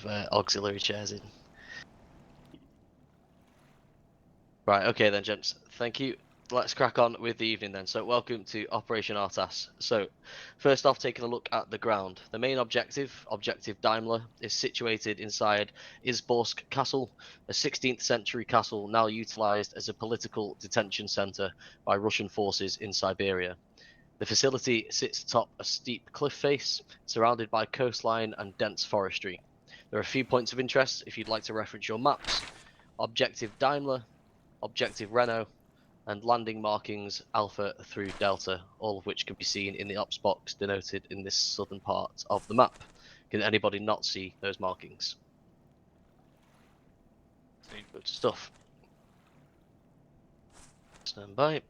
auxiliary chairs in. Right, okay then, gents. Thank you. Let's crack on with the evening then. So, welcome to Operation ARTAS. So, first off, taking a look at the ground. The main objective, Objective Daimler, is situated inside Izborsk Castle, a 16th century castle now utilized as a political detention center by Russian forces in Siberia. The facility sits atop a steep cliff face, surrounded by coastline and dense forestry. There are a few points of interest if you'd like to reference your maps. Objective Daimler, Objective Renault, and landing markings Alpha through Delta, all of which can be seen in the ops box denoted in this southern part of the map. Can anybody not see those markings? Good stuff. Stand by.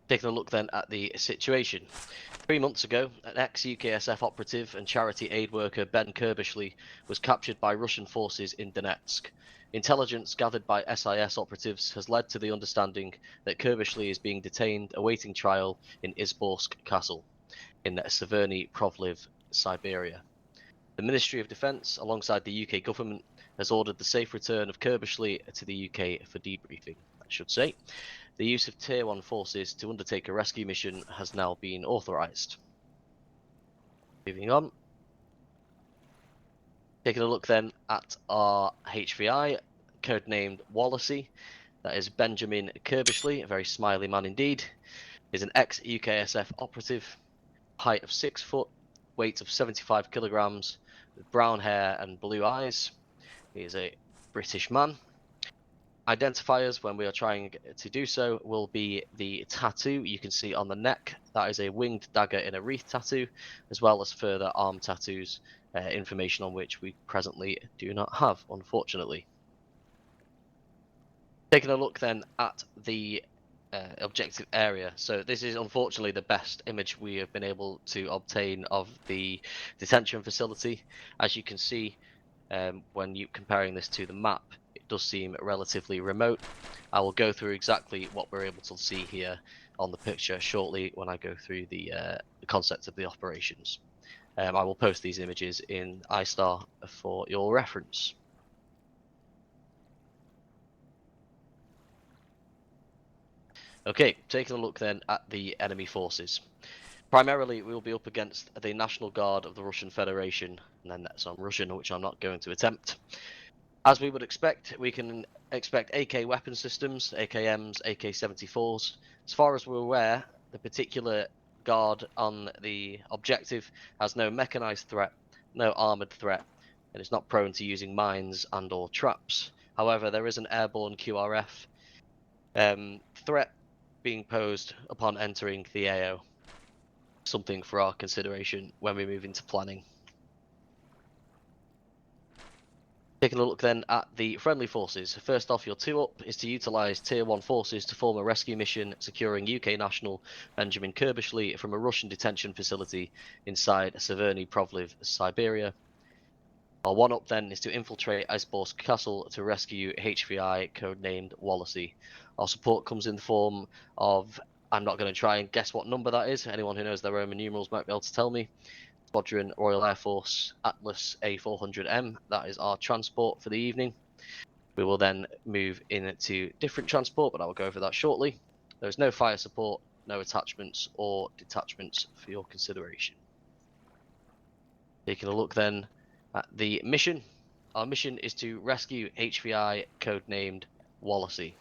Taking a look then at the situation. 3 months ago, an ex-UKSF operative and charity aid worker Ben Kerbishley was captured by Russian forces in Donetsk. Intelligence gathered by SIS operatives has led to the understanding that Kerbishley is being detained awaiting trial in Izborsk Castle in Severny Provliv, Siberia. The Ministry of Defence, alongside the UK government, has ordered the safe return of Kerbishley to the UK for debriefing, I should say. The use of Tier 1 forces to undertake a rescue mission has now been authorised. Moving on. Taking a look then at our HVI, codenamed Wallasey. That is Benjamin Kerbishley, a very smiley man indeed. Is an ex-UKSF operative, height of 6 foot, weight of 75 kilograms, with brown hair and blue eyes. He is a British man. Identifiers, when we are trying to do so, will be the tattoo you can see on the neck. That is a winged dagger in a wreath tattoo, as well as further arm tattoos, information on which we presently do not have, unfortunately. Taking a look then at the objective area. So this is unfortunately the best image we have been able to obtain of the detention facility. As you can see, when you comparing this to the map, it does seem relatively remote. I will go through exactly what we're able to see here on the picture shortly when I go through the concept of the operations. I will post these images in iStar for your reference. Okay, taking a look then at the enemy forces. Primarily, we will be up against the National Guard of the Russian Federation, and then that's on Russian, which I'm not going to attempt. As we would expect, we can expect AK weapon systems, AKMs, AK-74s. As far as we're aware, the particular guard on the objective has no mechanized threat, no armored threat, and is not prone to using mines and or traps. However, there is an airborne QRF threat being posed upon entering the AO. Something for our consideration when we move into planning. Taking a look then at the friendly forces. First off, your 2-up is to utilise Tier 1 forces to form a rescue mission securing UK national Benjamin Kerbishley from a Russian detention facility inside Severny Provliv, Siberia. Our 1-up then is to infiltrate Izborsk Castle to rescue HVI, codenamed Wallasey. Our support comes in the form of, I'm not going to try and guess what number that is, anyone who knows their Roman numerals might be able to tell me. Squadron Royal Air Force Atlas A400M, that is our transport for the evening. We will then move into different transport, but I will go over that shortly. There is no fire support, no attachments or detachments for your consideration. Taking a look then at the mission. Our mission is to rescue HVI, codenamed Wallasey.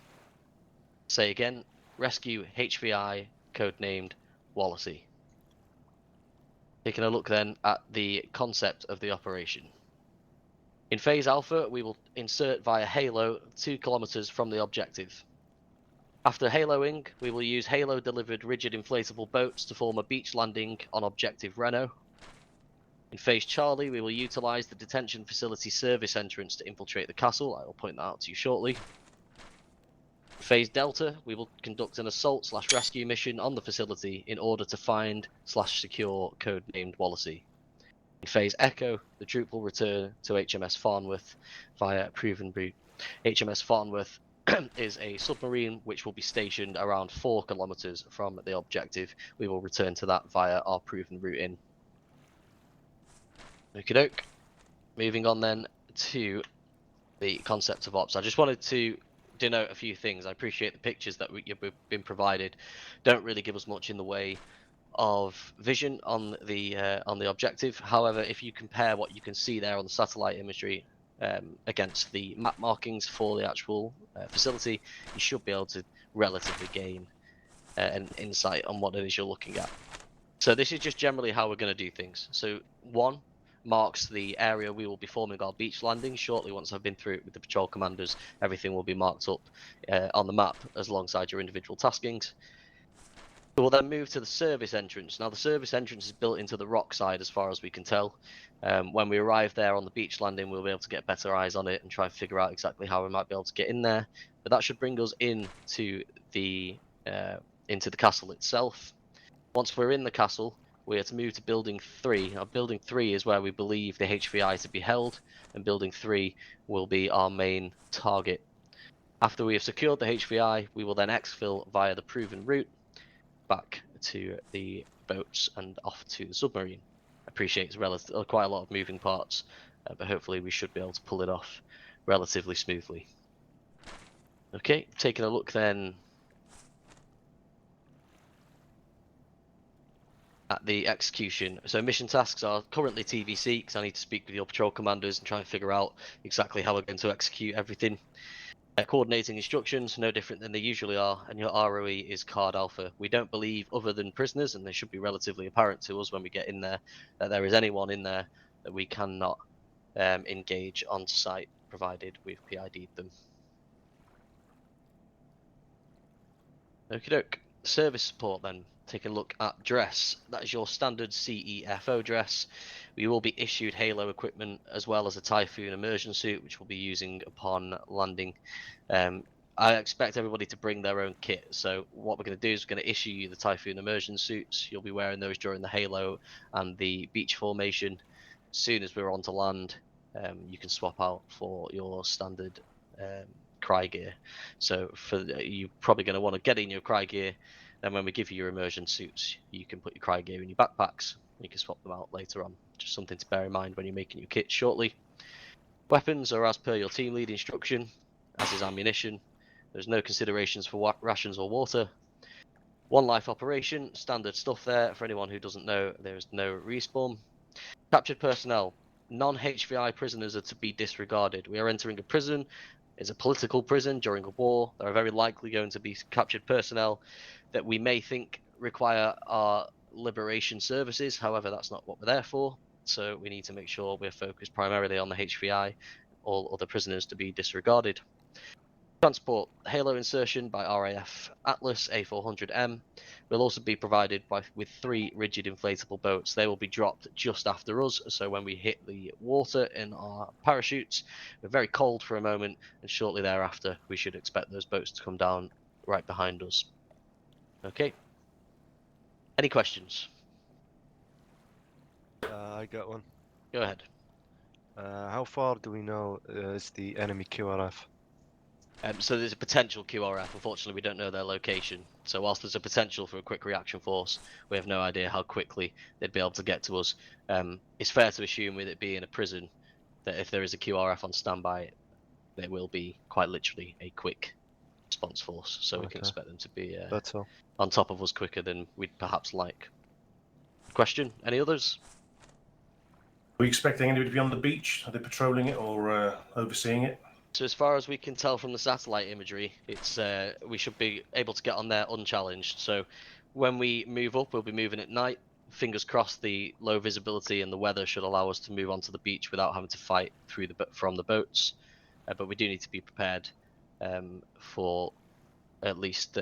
Say again, rescue HVI, codenamed Wallasey. Taking a look then at the concept of the operation. In phase alpha, we will insert via halo 2 kilometers from the objective. After haloing, we will use halo-delivered rigid inflatable boats to form a beach landing on objective Renault. In phase Charlie, we will utilize the detention facility service entrance to infiltrate the castle. I will point that out to you shortly. Phase Delta, we will conduct an assault/rescue mission on the facility in order to find/secure codenamed Wallasey. In Phase Echo, the troop will return to HMS Farnworth via proven route. HMS Farnworth is a submarine which will be stationed around 4 kilometers from the objective. We will return to that via our proven route in. Okie doke. moving on then to the concept of ops. I just wanted to denote a few things. I appreciate the pictures that you've been provided don't really give us much in the way of vision on the objective. However, if you compare what you can see there on the satellite imagery against the map markings for the actual facility, you should be able to relatively gain an insight on what it is you're looking at. So this is just generally how we're going to do things. So 1 marks the area we will be forming our beach landing. Shortly, once I've been through it with the patrol commanders, everything will be marked up on the map as alongside your individual taskings. We'll then move to the service entrance. Now the service entrance is built into the rock side as far as we can tell. When we arrive there on the beach landing, we'll be able to get better eyes on it and try and figure out exactly how we might be able to get in there. But that should bring us into the castle itself. Once we're in the castle, we are to move to building 3. Now building 3 is where we believe the HVI to be held, and building 3 will be our main target. After we have secured the HVI, we will then exfil via the proven route back to the boats and off to the submarine. I appreciate it's quite a lot of moving parts, but hopefully we should be able to pull it off relatively smoothly. Okay, taking a look then at the execution. So mission tasks are currently TVC because I need to speak with your patrol commanders and try and figure out exactly how we're going to execute everything. Coordinating instructions, no different than they usually are, and your ROE is card alpha. We don't believe, other than prisoners, and they should be relatively apparent to us when we get in there, that there is anyone in there that we cannot engage on site, provided we've PID'd them. Okie doke. Service support then. Take a look at dress. That is your standard CEFO dress. We will be issued Halo equipment as well as a Typhoon immersion suit, which we'll be using upon landing. I expect everybody to bring their own kit. So what we're going to do is we're going to issue you the Typhoon immersion suits. You'll be wearing those during the Halo and the beach formation. As soon as we're on to land, you can swap out for your standard cry gear. So you're probably going to want to get in your cry gear. Then when we give you your immersion suits, you can put your cry gear in your backpacks. You can swap them out later on. Just something to bear in mind when you're making your kit shortly. Weapons are as per your team lead instruction, as is ammunition. There's no considerations for rations or water. 1 life operation, standard stuff there. For anyone who doesn't know, there is no respawn. Captured personnel. Non-HVI prisoners are to be disregarded. We are entering a prison. It's a political prison during a war. There are very likely going to be captured personnel that we may think require our liberation services. However, that's not what we're there for. So we need to make sure we're focused primarily on the HVI. All other prisoners to be disregarded. Transport. Halo insertion by RAF Atlas A400M will also be provided with 3 rigid inflatable boats. They will be dropped just after us, so when we hit the water in our parachutes, we're very cold for a moment, and shortly thereafter we should expect those boats to come down right behind us. Okay. Any questions? I got one. Go ahead. How far do we know is the enemy QRF? So there's a potential QRF. Unfortunately, we don't know their location. So whilst there's a potential for a quick reaction force, we have no idea how quickly they'd be able to get to us. It's fair to assume, with it being a prison, that if there is a QRF on standby, there will be quite literally a quick response force. So we can expect them to be on top of us quicker than we'd perhaps like. Question? Any others? Are we expecting anybody to be on the beach? Are they patrolling it or overseeing it? So as far as we can tell from the satellite imagery, it's we should be able to get on there unchallenged. So when we move up, we'll be moving at night. Fingers crossed the low visibility and the weather should allow us to move onto the beach without having to fight through from the boats. But we do need to be prepared for at least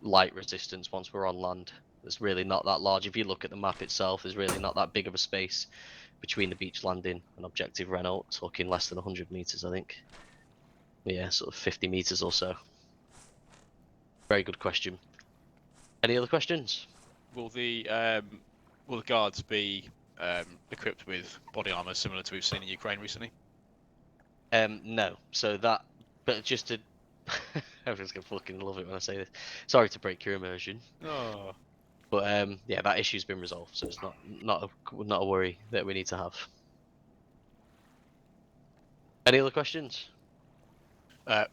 light resistance once we're on land. It's really not that large. If you look at the map itself, there's really not that big of a space between the beach landing and objective Renault, talking less than 100 meters, I think. Yeah, sort of 50 meters or so. Very good question. Any other questions? Will the guards be equipped with body armor similar to we've seen in Ukraine recently? No. So that, but just to, everyone's gonna fucking love it when I say this. Sorry to break your immersion. Oh. But yeah, that issue's been resolved, so it's not a worry that we need to have. Any other questions?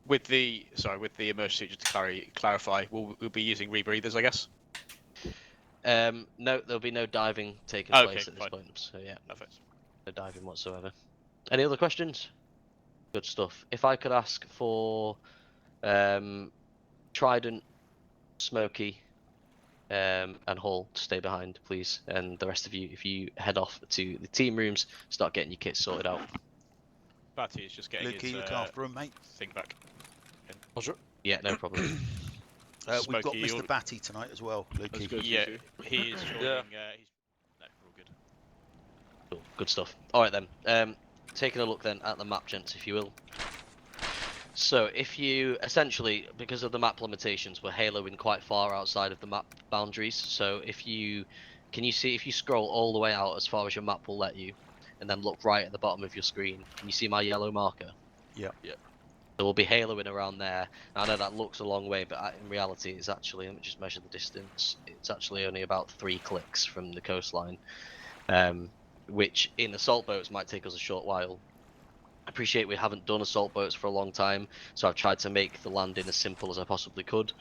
With the emergency, just to clarify, we'll be using rebreathers, I guess. No, there'll be no diving taking Okay, place at this fine. point. So yeah, Perfect. no diving whatsoever. Any other questions? Good stuff. If I could ask for Trident, Smokey, and Hall to stay behind, please, and the rest of you, if you head off to the team rooms, start getting your kits sorted out. Batty is just getting Lukey, his look after him, mate. thing back. Yeah, no problem. We've got Smokey, Mr. you're- Batty tonight as well, Lukey. good. Yeah, he is joining. Yeah. No, we're all good. Cool. Good stuff. All right then. Taking a look then at the map, gents, if you will. So if you essentially, because of the map limitations, we're haloing quite far outside of the map boundaries. So if you see, if you scroll all the way out as far as your map will let you, and then look right at the bottom of your screen, can you see my yellow marker? Yeah. Yeah. So we'll be haloing around there. I know that looks a long way, but in reality, it's actually, let me just measure the distance. It's actually only about 3 clicks from the coastline, which in assault boats might take us a short while. I appreciate we haven't done assault boats for a long time, so I've tried to make the landing as simple as I possibly could.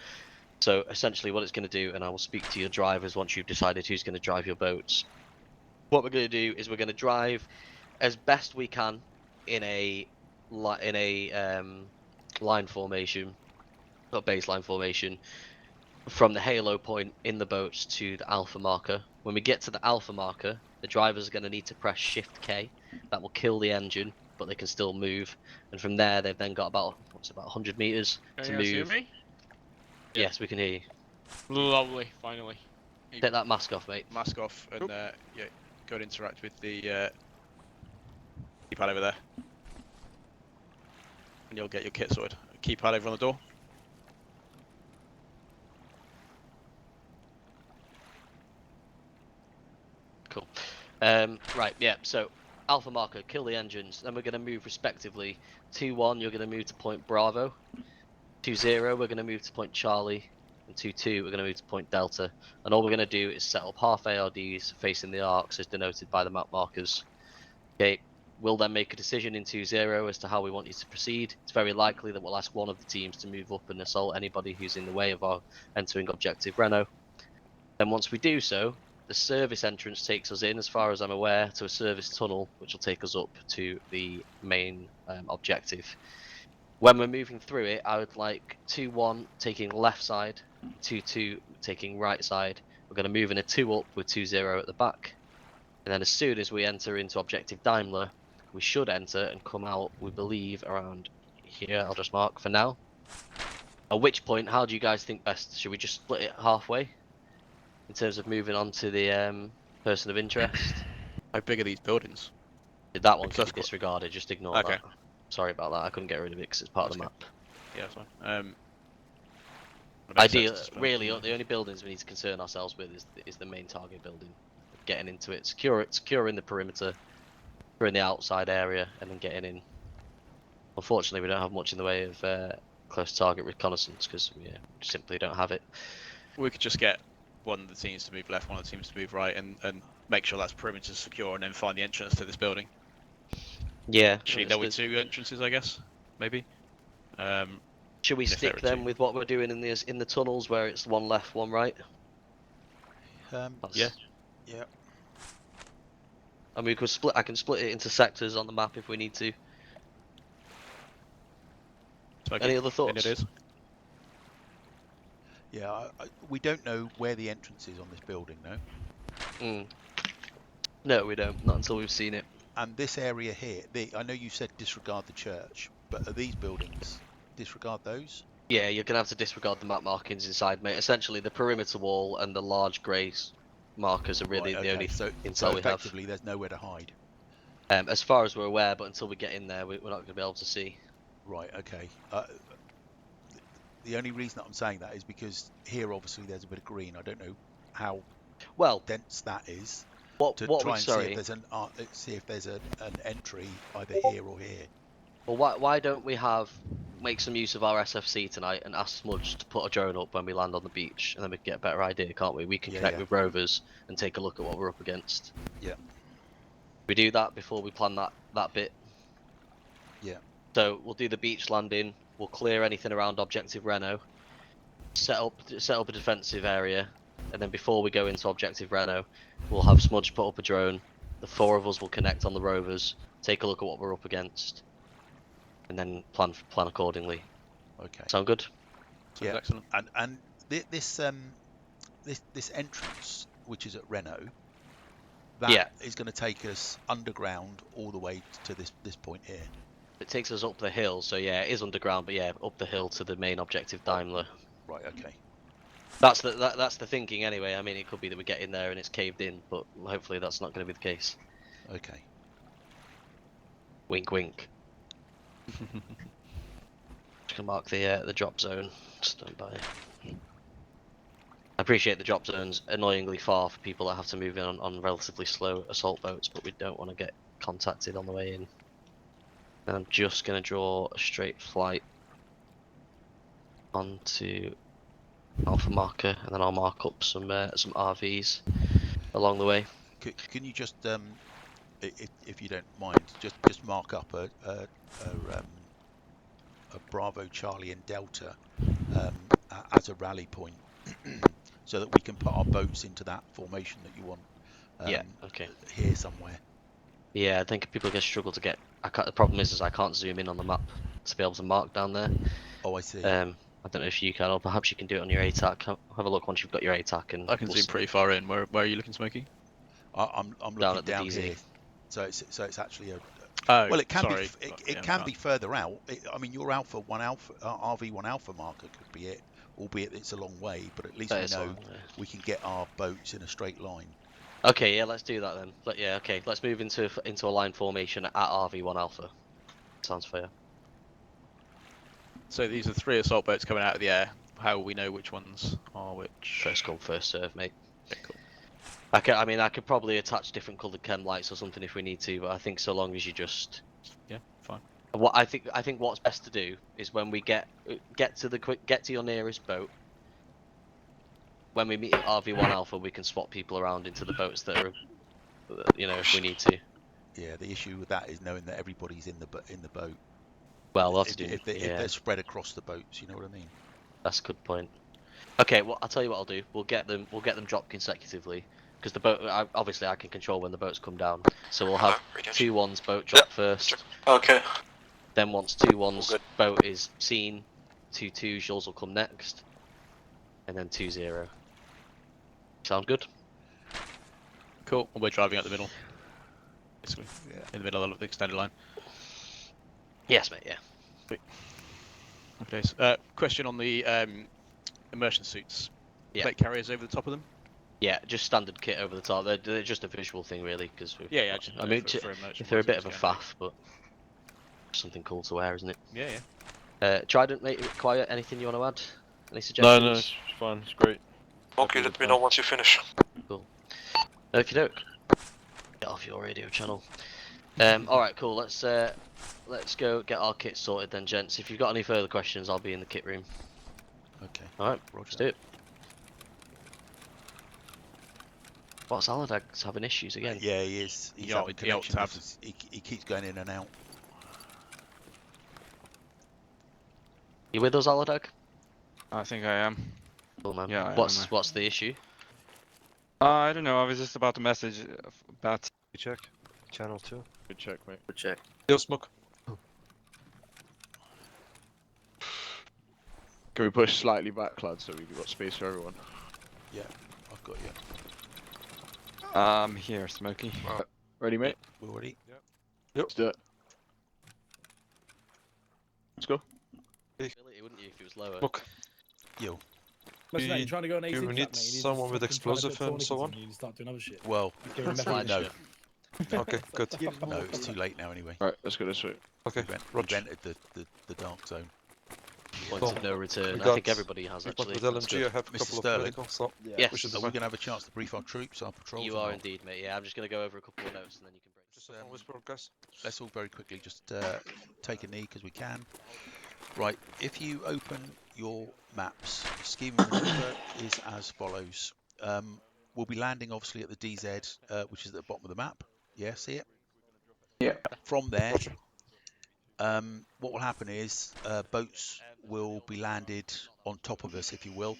So essentially what it's going to do, and I will speak to your drivers once you've decided who's going to drive your boats. What we're going to do is we're going to drive as best we can in a line formation, or baseline formation, from the halo point in the boats to the alpha marker. When we get to the alpha marker, the drivers are going to need to press Shift K. That will kill the engine, but they can still move. And from there, they've then got about 100 meters to Can you guys move. hear me? Yes, we can hear you. Lovely, finally. Take that mask off, mate. Mask off and yeah, go and interact with the keypad over there, and you'll get your kit sorted. Keypad over on the door. Cool. Right, yeah, so alpha marker, kill the engines. Then we're going to move respectively. 2-1, you're going to move to point Bravo. 2-0, we're going to move to point Charlie. And 2-2, we're going to move to point Delta. And all we're going to do is set up half ARDs facing the arcs as denoted by the map markers. Okay, we'll then make a decision in 2-0 as to how we want you to proceed. It's very likely that we'll ask one of the teams to move up and assault anybody who's in the way of our entering objective Renault. Then once we do so, the service entrance takes us in, as far as I'm aware, to a service tunnel, which will take us up to the main objective. When we're moving through it, I would like 2-1 taking left side, 2-2 taking right side. We're going to move in a 2 up with 2-0 at the back. And then as soon as we enter into objective Daimler, we should enter and come out, we believe, around here. I'll just mark for now. At which point, how do you guys think best? Should we just split it halfway in terms of moving on to the person of interest? How big are these buildings? That one Because can that's be disregarded, just ignore Okay. that. Sorry about that, I couldn't get rid of it because it's part of the That's map. Yeah, that's fine. Would make sense Ideal, to split. really, the only buildings we need to concern ourselves with is the main target building. Getting into it, securing the perimeter, securing the outside area, and then getting in. Unfortunately, we don't have much in the way of close target reconnaissance because we simply don't have it. We could just get one of the teams to move left, one of the teams to move right, and make sure that's perimeter secure, and then find the entrance to this building. Yeah. Actually, there were 2 entrances, I guess, maybe. Should we if there stick are them 2. with what we're doing in the tunnels, where it's one left, one right? Yeah. Yeah. And we could split. I can split it into sectors on the map if we need to. Any other thoughts? It is. Yeah, we don't know where the entrance is on this building, no? No, we don't. Not until we've seen it. And this area here, I know you said disregard the church, but are these buildings, disregard those? Yeah, you're gonna have to disregard the map markings inside, mate. Essentially, the perimeter wall and the large grey markers are really Right, the only so intel we have. effectively there's nowhere to hide. As far as we're aware, but until we get in there, we're not going to be able to see. Right, okay. The only reason that I'm saying that is because here obviously there's a bit of green. I don't know how Well, dense that is. what To we try and sorry. see if there's an entry either here or here. Well, why don't we make some use of our SFC tonight and ask Smudge to put a drone up when we land on the beach, and then we can get a better idea, can't we? We can Yeah, connect yeah. with rovers and take a look at what we're up against. Yeah. We do that before we plan that bit. Yeah. So we'll do the beach landing. We'll clear anything around Objective Reno. Set up a defensive area, and then before we go into Objective Reno, we'll have Smudge put up a drone. The 4 of us will connect on the rovers, take a look at what we're up against, and then plan accordingly. Okay. Sound good? Sounds Yeah. excellent. And this entrance, which is at Renault, that is going to take us underground all the way to this point here. It takes us up the hill, so yeah, it is underground, but yeah, up the hill to the main Objective Daimler. Right. Okay. That's the thinking anyway. I mean, it could be that we get in there and it's caved in, but hopefully that's not going to be the case. Okay. Wink, wink. Just gonna mark the drop zone. Stand by. I appreciate the drop zone's annoyingly far for people that have to move in on relatively slow assault boats, but we don't want to get contacted on the way in. And I'm just gonna draw a straight flight onto Alpha marker, and then I'll mark up some RVs along the way. Can you just, if you don't mind, just mark up a Bravo, Charlie, and Delta as a rally point, so that we can put our boats into that formation that you want. Yeah. Okay. Here somewhere. Yeah, I think people are gonna struggle to get. The problem is I can't zoom in on the map to be able to mark down there. Oh, I see. I don't know if you can, or perhaps you can do it on your ATAC. Have a look once you've got your ATAC, and I can zoom pretty far in. Where are you looking, Smokey? I'm looking down at the down DZ. here, so it's actually a. Oh, Well, it can sorry. be. It can be further out. I mean, your RV1 Alpha marker could be it, albeit it's a long way. But at least That we is know long, yeah. we can get our boats in a straight line. Okay, yeah, let's do that then. Okay, let's move into a line formation at RV1 Alpha. Sounds fair. So these are 3 assault boats coming out of the air. How will we know which ones are which? First come, first serve, mate. Okay, cool. I could probably attach different coloured chem lights or something if we need to, but I think so long as you just. Yeah, fine. What I think what's best to do is when we get to your nearest boat. When we meet at RV1 Alpha, we can swap people around into the boats that are, if we need to. Yeah, the issue with that is knowing that everybody's in the boat. Well, that's if they're spread across the boats, you know what I mean. That's a good point. Okay, well, I'll tell you what I'll do. We'll get them dropped consecutively, because the boat. Obviously, I can control when the boats come down. So we'll have 2-1's boat drop first. Okay. Then once 2-1's boat is seen, 2-2's yours will come next, and then 2-0. Sound good? Cool. And we're driving up the middle. Basically, Yeah. in the middle of the extended line. Yes, mate. Yeah. Okay. So, question on the immersion suits. Yeah. Plate carriers over the top of them. Yeah, just standard kit over the top. They're just a visual thing, really, because Yeah. I mean, if they're a bit of a faff, but something cool to wear, isn't it? Yeah. Trident, mate. Quiet. Anything you want to add? Any suggestions? No, it's fine. It's great. Okay, let me know once you finish. Cool. Okie doke. Get off your radio channel. Alright, cool. Let's go get our kit sorted then, gents. If you've got any further questions, I'll be in the kit room. Okay. Alright, Roger. let's do it. What's Aladag's having issues again? Yeah, he is. He's He ought- having he ought to connection have. issues. He keeps going in and out. You with us, Aladag? I think I am. Cool, man. Yeah, I am, What's the issue? I don't know. I was just about to message about. Check. Channel 2. Good check, mate. Good check. Still smoke. Can we push slightly back, lads, so we've got space for everyone? Yeah, I've got you. Here, Smokey. Ready, mate? We're ready. Let's do it. Let's go. Wouldn't you if it was lower? Look, Yo. Imagine that, you're trying to go on 18 we need someone with explosive and so on. You start doing other shit. Well, Give him Slide messages. show. Okay, good. no, it's too late now anyway. Right, let's go this way. Okay, We've Roger. entered the dark zone. Point of no return. We I think got- everybody has But actually. with That's LNG, I good. have a Mr. couple of Sterling. medical, so Yes, we should Are be we fine. going to have a chance to brief our troops, our patrols? you or are not? indeed, mate. Yeah, I'm just gonna go over a couple of notes and then you can break. Just a whisper, guys. Let's all very quickly just take a knee because we can. Right, if you open your maps, scheme of maneuver is as follows. We'll be landing obviously at the DZ, which is at the bottom of the map. Yeah, see it? Yeah. From there, what will happen is boats will be landed on top of us, if you will.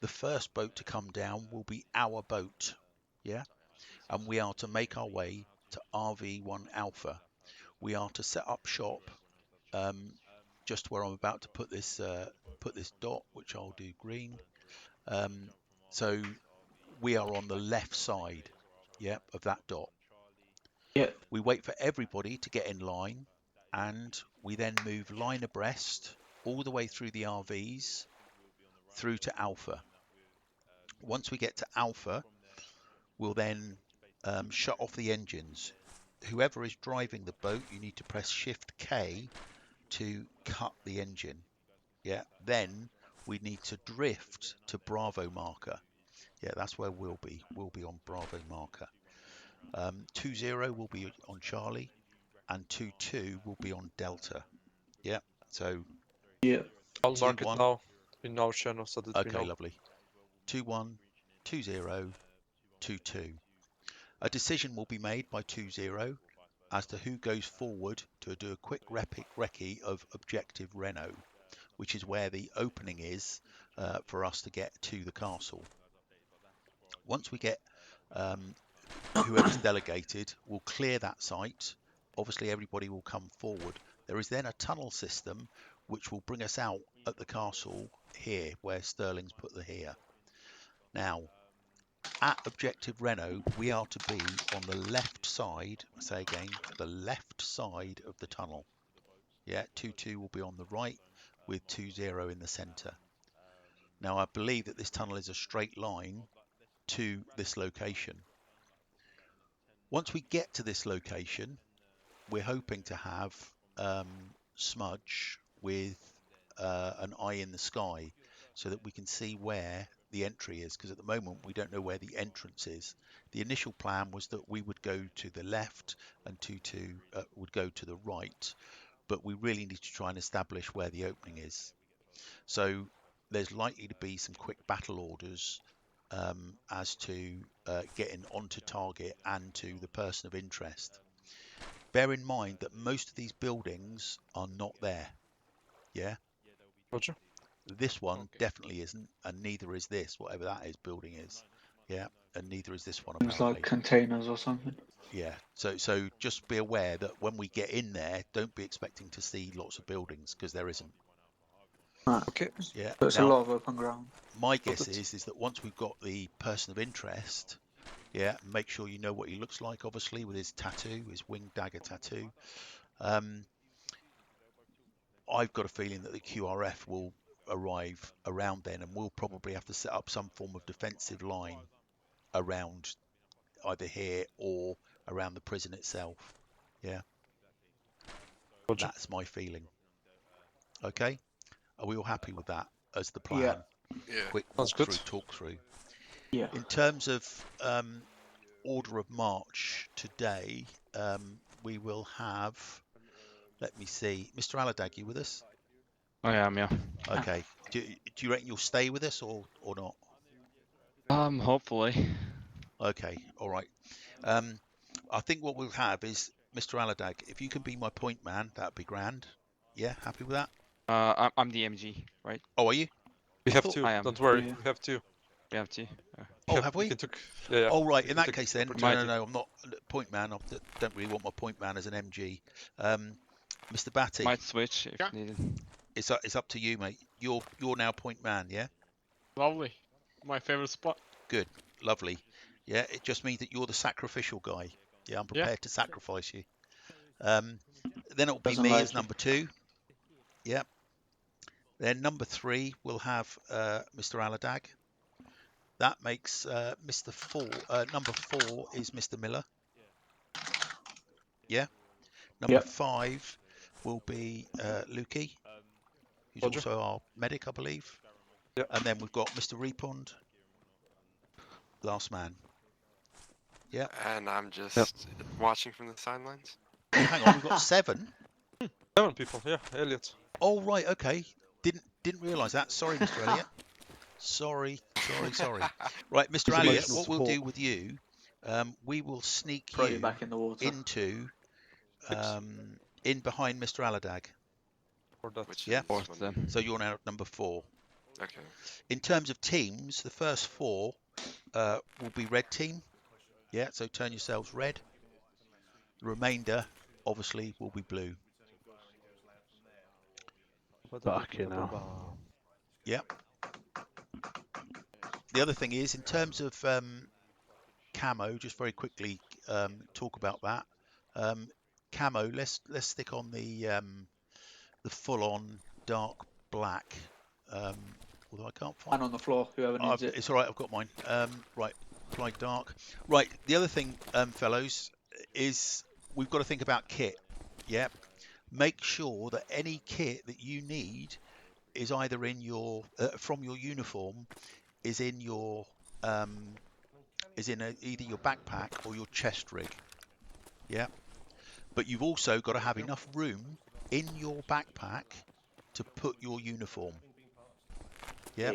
The first boat to come down will be our boat, yeah? And we are to make our way to RV1 Alpha. We are to set up shop just where I'm about to put this dot, which I'll do green. So we are on the left side, yeah, of that dot. Yeah. We wait for everybody to get in line, and we then move line abreast all the way through the RVs through to Alpha. Once we get to Alpha, we'll then shut off the engines. Whoever is driving the boat, you need to press Shift K to cut the engine. Yeah. Then we need to drift to Bravo marker. Yeah, that's where we'll be. We'll be on Bravo marker. 2-0 will be on Charlie, and 2-2 will be on Delta. Yeah. So. Yeah. I'll mark it now in our channel so that we know. Okay, lovely. 2-1, 2-0, 2-2. A decision will be made by 2-0 as to who goes forward to do a quick recce of objective Reno, which is where the opening is for us to get to the castle. Once we get whoever's delegated, we'll clear that site. Obviously, everybody will come forward. There is then a tunnel system which will bring us out at the castle here, where Sterling's put the here. Now, at Objective Reno, we are to be on the left side, I say again, the left side of the tunnel. Yeah, 2-2 will be on the right with 2-0 in the centre. Now, I believe that this tunnel is a straight line to this location. Once we get to this location, we're hoping to have smudge with an eye in the sky so that we can see where the entry is, because at the moment we don't know where the entrance is. The initial plan was that we would go to the left and 2-2 would go to the right, but we really need to try and establish where the opening is. So there's likely to be some quick battle orders as to getting onto target and to the person of interest. Bear in mind that most of these buildings are not there. Yeah. Roger. This one definitely isn't, and neither is this, whatever that is building is. Yeah, and neither is this one apparently. It's like containers or something. Yeah, so just be aware that when we get in there, don't be expecting to see lots of buildings, because there isn't. Okay. Yeah. So it's a lot of open ground. My guess is that once we've got the person of interest, yeah, make sure you know what he looks like, obviously, with his tattoo, his winged dagger tattoo. I've got a feeling that the QRF will arrive around then, and we'll probably have to set up some form of defensive line around either here or around the prison itself. Yeah. Roger. That's my feeling. Okay. Are we all happy with that as the plan? Yeah. Quick talk through. Yeah. In terms of order of march today, we will have, let me see, Mr. Aladag, you with us? I am, yeah. Okay. Do you reckon you'll stay with us or not? Hopefully. Okay. All right. I think what we'll have is Mr. Aladag, if you can be my point man, that'd be grand. Yeah, happy with that? I'm the MG, right? Oh, are you? We have two. Don't worry. Yeah. We have two. We have two. Oh, have we? Yeah. Oh, right. In that case, then, no, I'm not point man. I don't really want my point man as an MG. Mr. Batty. Might switch if needed. It's up to you, mate. You're now point man, yeah? Lovely. My favorite spot. Good. Lovely. Yeah, it just means that you're the sacrificial guy. Yeah, I'm prepared to sacrifice you. Then it'll be me as number 2. Yeah. Then number 3 we'll have Mr. Aladag. That makes Mr. 4. Number 4 is Mr. Miller. Yeah. Number 5 will be Lukey, who's also our medic, I believe. Yep. And then we've got Mr. Repond, last man. Yeah. And I'm just watching from the sidelines. Oh, hang on, we've got 7. 7 people, yeah, Elliot. Oh, right, okay. Didn't realise that. Sorry, Mr. Elliot. Sorry. Right, Mr. Elliot, what we'll do with you, we will sneak you back in the water. into in behind Mr. Aladag. For that. Which Yeah. is Fourth one- then. So you're now at number 4. Okay. In terms of teams, the first 4 will be red team. Yeah, so turn yourselves red. The remainder, obviously, will be blue. Fucking hell. Yeah. The other thing is, in terms of camo, just very quickly talk about that. Camo, let's stick on the full-on dark black. Although I can't find. And on the floor, whoever needs it. It's all right. I've got mine. Right, apply dark. Right. The other thing, fellows, is we've got to think about kit. Yeah. Make sure that any kit that you need is either in your from your uniform, is in your either your backpack or your chest rig. Yeah. But you've also got to have enough room in your backpack to put your uniform. Yeah.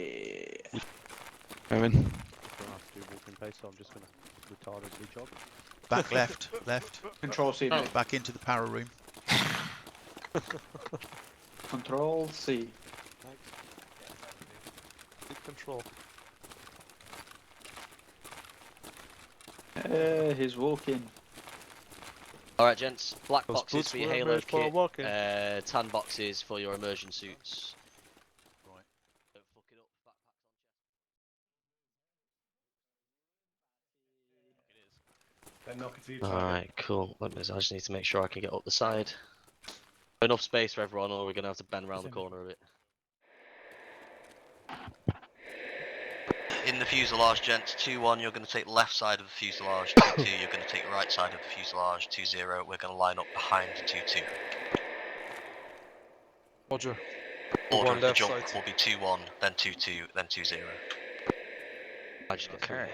Evan. I'm walking pace, so I'm just gonna retardedly jog. Back left, left. Control C, mate. Back into the power room. Control C. Good control. He's walking. Alright, gents. Black Those boxes boots for your were Halo made for kit. walking. Tan boxes for your immersion suits. Right. Don't fuck it up. Then knock it to your target. Alright, cool. I just need to make sure I can get up the side. Enough space for everyone, or we're going to have to bend around the corner a bit. In the fuselage, gents, 2-1, you're going to take the left side of the fuselage, 2-2, you're going to take the right side of the fuselage, 2-0, we're going to line up behind 2-2. Roger. Order One of the left jump side. will be 2-1, then 2-2, then 2-0. I just got Okay.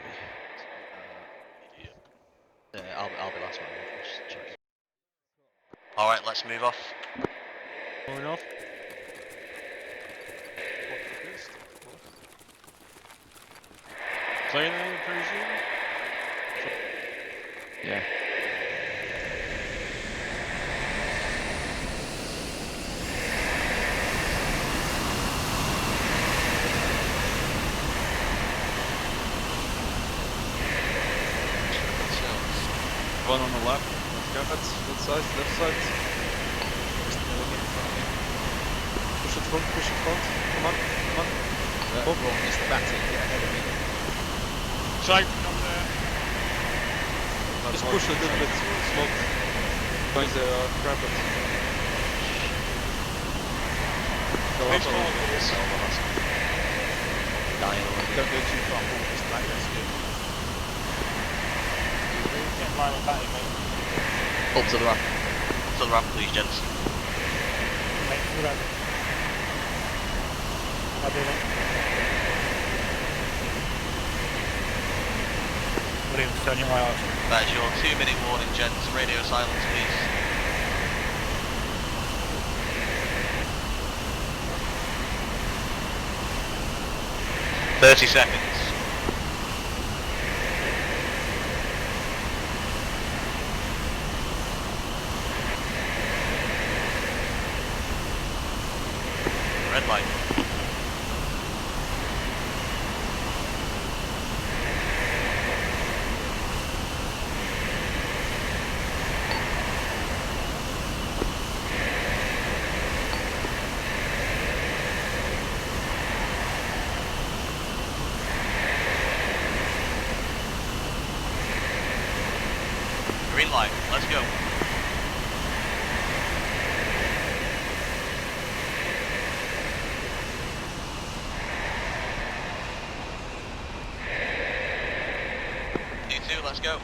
I'll be last one. Just check. Alright, let's move off. Moving off. Clear then, I presume? Yeah. One on the left. Let's go. Left side, left side. Push it front, push it front. Come on, come on. Wrong is the batting. Get ahead of me. Try from there. Just push a little bit. Smoke. Find the grab it. Go up a little bit. Dying already. Don't go too far forward. Just back. That's good. Get line with batting, mate. Up to the ramp. To the ramp, please, gents. Mate, to the ramp. I'll do that. William, turn your eye out. That is your 2-minute warning, gents. Radio silence, please. "30 seconds. Red light. Green light, let's go. You two, let's go.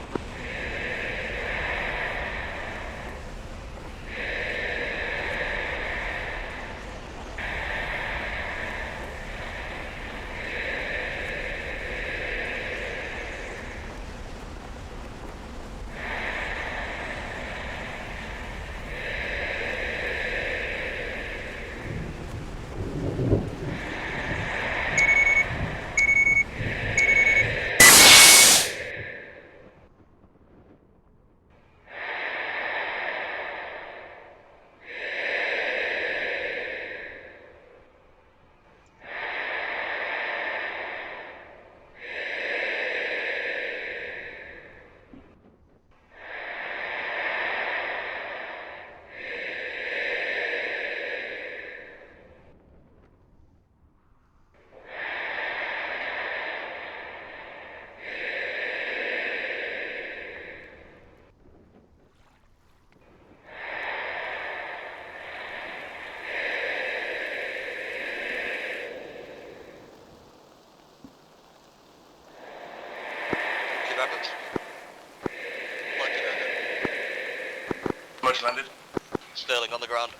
happened? Much landed. Sterling on the ground.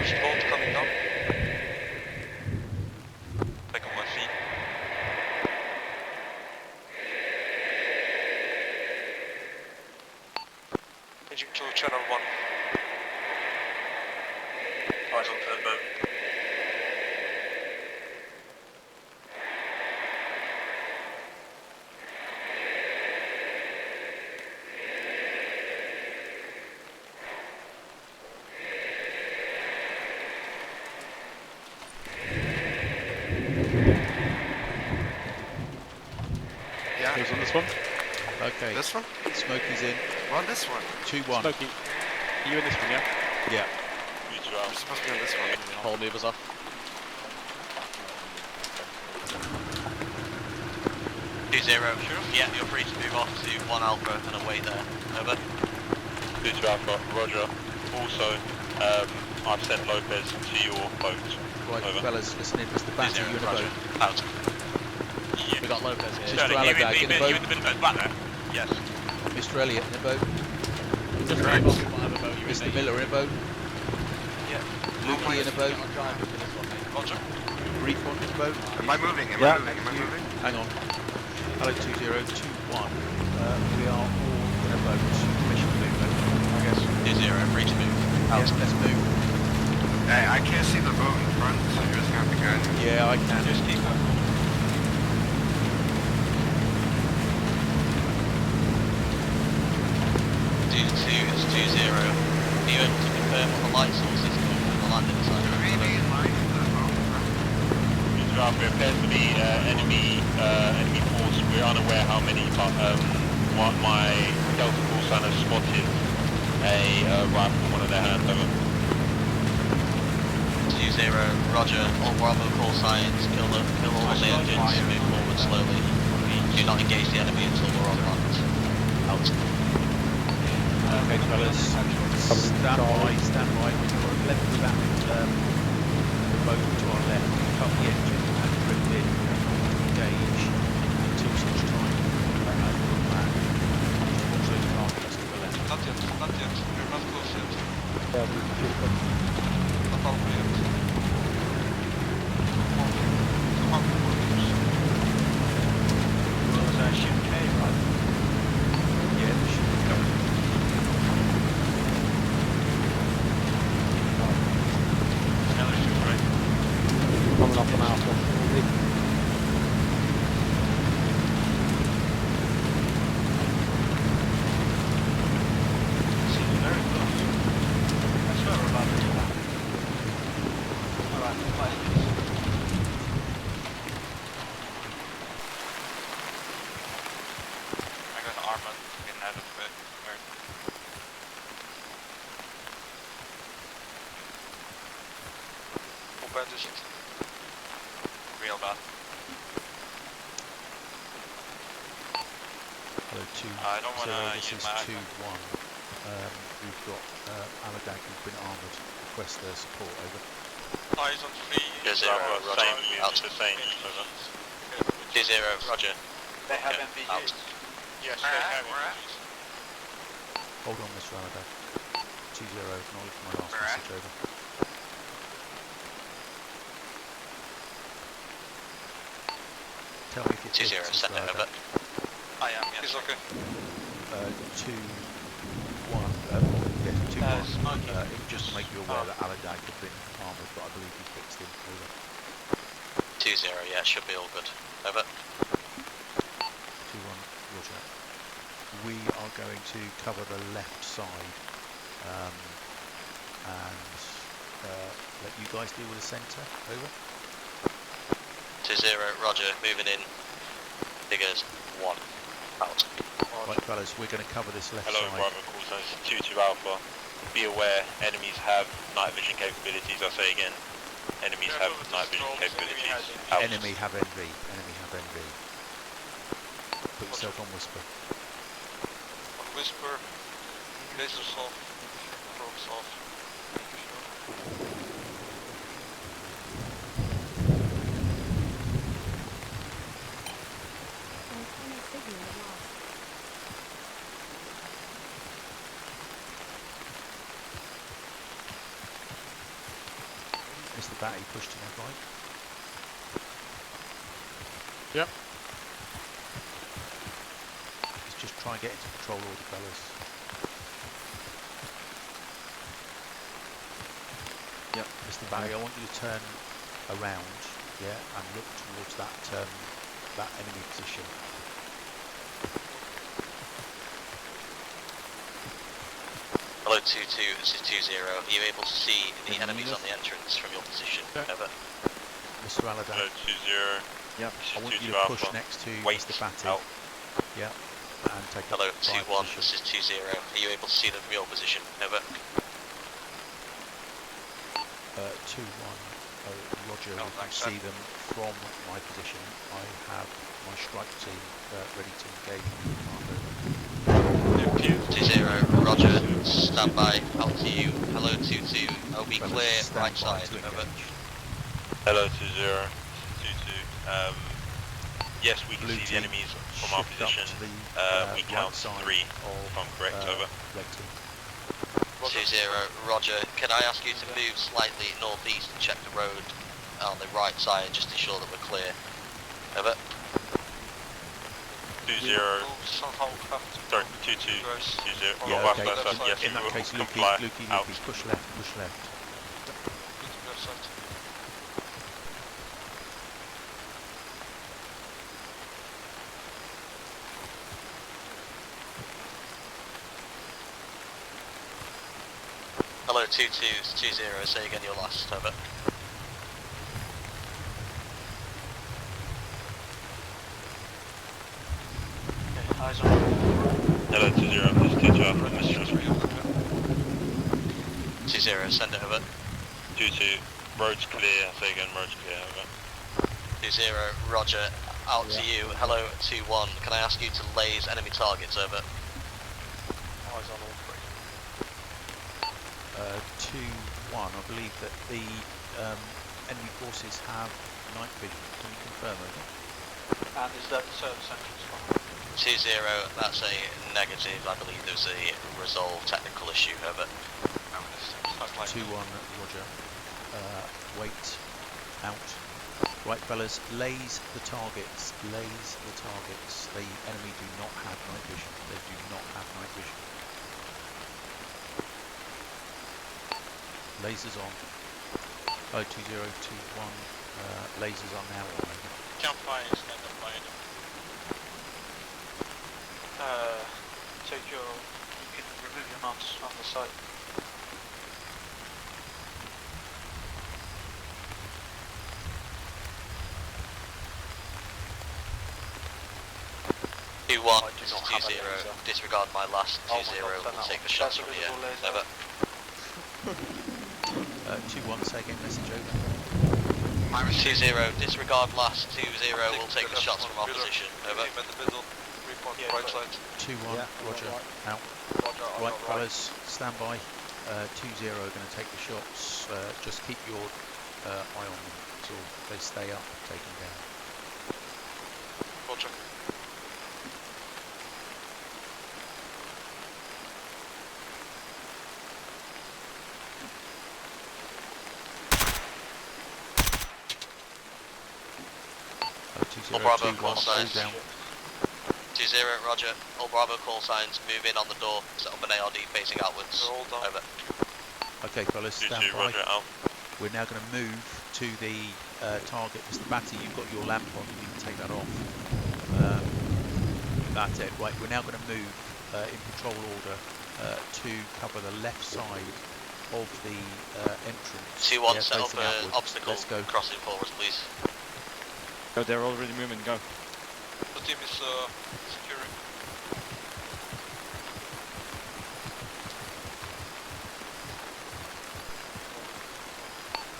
Respond coming down. Back on my feet. Engine to channel 1. Eyes on third boat. Yeah. Who's on this one? Okay. This one? Smokey's in. We're on this one. 2-1. Smokey, are you in this one, yeah? Yeah. We're supposed to be on this one. Hull movers off. Zero. Yeah, you're free to move off to 1 Alpha and away there. Over. 2 Alpha, roger. Also, I've sent Lopez to your boat. Right, over. fellas, listen in. Mr. Batter, you in a boat. Out. We got Lopez here. Mr. Aladag in a boat. Yes. Mr. Elliott in a boat. Whatever boat you're in, Mr. mate. Miller in a boat. Yeah. Lukey in a boat. Roger. Brief one in a boat. Am I moving? Am I moving? Hang on. Hello 2021. We are all in a boat. Mission move over. I guess. 20, free to move. Out. Yes, let's move. Hey, I can't see the boat in front, so you're just gonna have to guide me. Yeah, I can. Just keep going. 2-2, it's 2-0. Are you able to confirm what the light source is coming from the landing side? Alpha, it appears to be enemy force. We're unaware how many, but my Delta call sign has spotted a rifle in one of their hands. Over. 2-0, roger. All Bravo call signs, kill all the engines, move forward slowly. Do not engage the enemy until we're on land. Out. Okay, fellas. Stand by. When you're left of that the boat to our left, cut the engine and drift in, engage until such time as we're back. Watch those targets to the left. Not yet. We're not close yet. Yeah, we can shoot them. Not Alpha yet. Come on. Was that ship K, right? Yeah, the ship is going. Another ship, right? Coming off an Alpha. Seems very close. That's where we're about to do that. Alright, fly. I got ARMA in out of it. Hoe bad is het? Real bad. Hello, 2. I don't wanna this use is my 2-1. We've got Aladag who've been armoured. Request their support. Over. Eyes on 3. 2-0, roger. Out. The same. Over. 2-0, roger. They have Okay, MVGs. out. Yes, they have it. Hold on, Mr. Aladag. 2-0, acknowledge my last message. Over. Tell me if you're 2-0, send it over. I am, yes. It's okay. 2-1. Yeah, 2-1. Just to make you aware that Aladag had been armoured, but I believe he fixed him. Over. 2-0, yeah, should be all good. Over. 2-1, roger. We are going to cover the left side and let you guys deal with the centre. Over. 2-0, roger, moving in. Figures 1. Out. Right, fellas, we're going to cover this left Hello, side. Bravo call signs 2-2 Alpha. Be aware, enemies have night vision capabilities. I'll say again, enemies have night vision capabilities. Out. Enemy have NV. Enemy have NV. Put yourself on whisper. On whisper. Lasers off. Probes off. Mr. Batty, push to my right. Yep. Let's just try and get into control order, fellas. Yep. Mr. Batty, I want you to turn around, yeah, and look towards that that enemy position. Hello 2-2, this is 2-0. Are you able to see the enemies on the entrance from your position? Over. Mr. Aladdin. Hello 2-0. Yep. I want you to push next to Mr. Batty. Yep. And take Hello up 2-1, this is 2-0. Are you able to see them from your position? Over. 2-1. Roger, you can see them from my position. I have my strike team ready to engage on the command. 2-0, Roger, stand by, out to you. Hello 2-2, I'll be clear, right side, over. Hello 2-0, 2-2. Yes, we can see the enemies from our position. We count 3, if I'm correct, over. 2-0, Roger, can I ask you to move slightly northeast and check the road on the right side just to ensure that we're clear? Over. 2-0, sorry, 2-2, 2-0. Yeah, okay. Yes, In that we case, will Lukey, comply. Out. push left, push left. Hello 2-2, 2-0, say again your last, over. Eyes on. Hello 2-0, this is 2-2 Alpha, Mr. 2-0, send it over. 2-2, roads clear, say again, roads clear, over. 2-0, Roger, out to you. Hello 2-1, can I ask you to laze enemy targets, over? Eyes on all 2-1, I believe that the enemy forces have night vision. Can you confirm, over? And is that the service entrance? 2-0, that's a negative. I believe there's a resolved technical issue, over. 2-1, Roger. Wait. Out. Right, fellas, laze the targets. Laze the targets. The enemy do not have night vision. They do not have night vision. Lasers on. 2021. Lasers are now on. Campfire is end of line. Take your, you can remove your knots on the site. This is 2-0, disregard my last 2-0, we'll take the shots from here, over. 2-1, say again, message over. 2-0, disregard last 2-0, we'll take the shots from our position, over. 2-1, Roger, out. Right, fellas, stand by. 2-0 going to take the shots. Just keep your eye on them until they stay up, taken down. Roger. All Bravo call signs. 2-0, Roger. All Bravo call signs. Move in on the door. Set up an ARD facing outwards. Over. Okay, fellas, stand by. Roger, out. We're now going to move to the target. Mr. Batty, you've got your lamp on. You can take that off. That's it. Right, we're now going to move in control order to cover the left side of the entrance. 2-1, set up facing an outwards. obstacle Let's go. crossing forwards, please. Oh, they're already moving, go. The team is securing.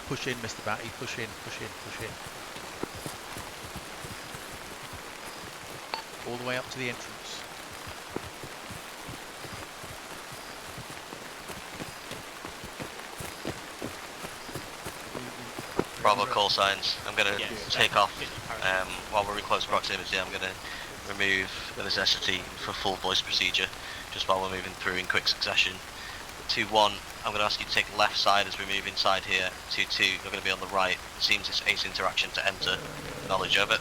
Push in, Mr. Batty. Push in, push in, push in. All the way up to the entrance. Bravo call signs. I'm going to take off while we're in close proximity. I'm going to remove the necessity for full voice procedure just while we're moving through in quick succession. 2-1, I'm going to ask you to take left side as we move inside here. 2-2, you're going to be on the right. It seems it's ace interaction to enter. Knowledge of it.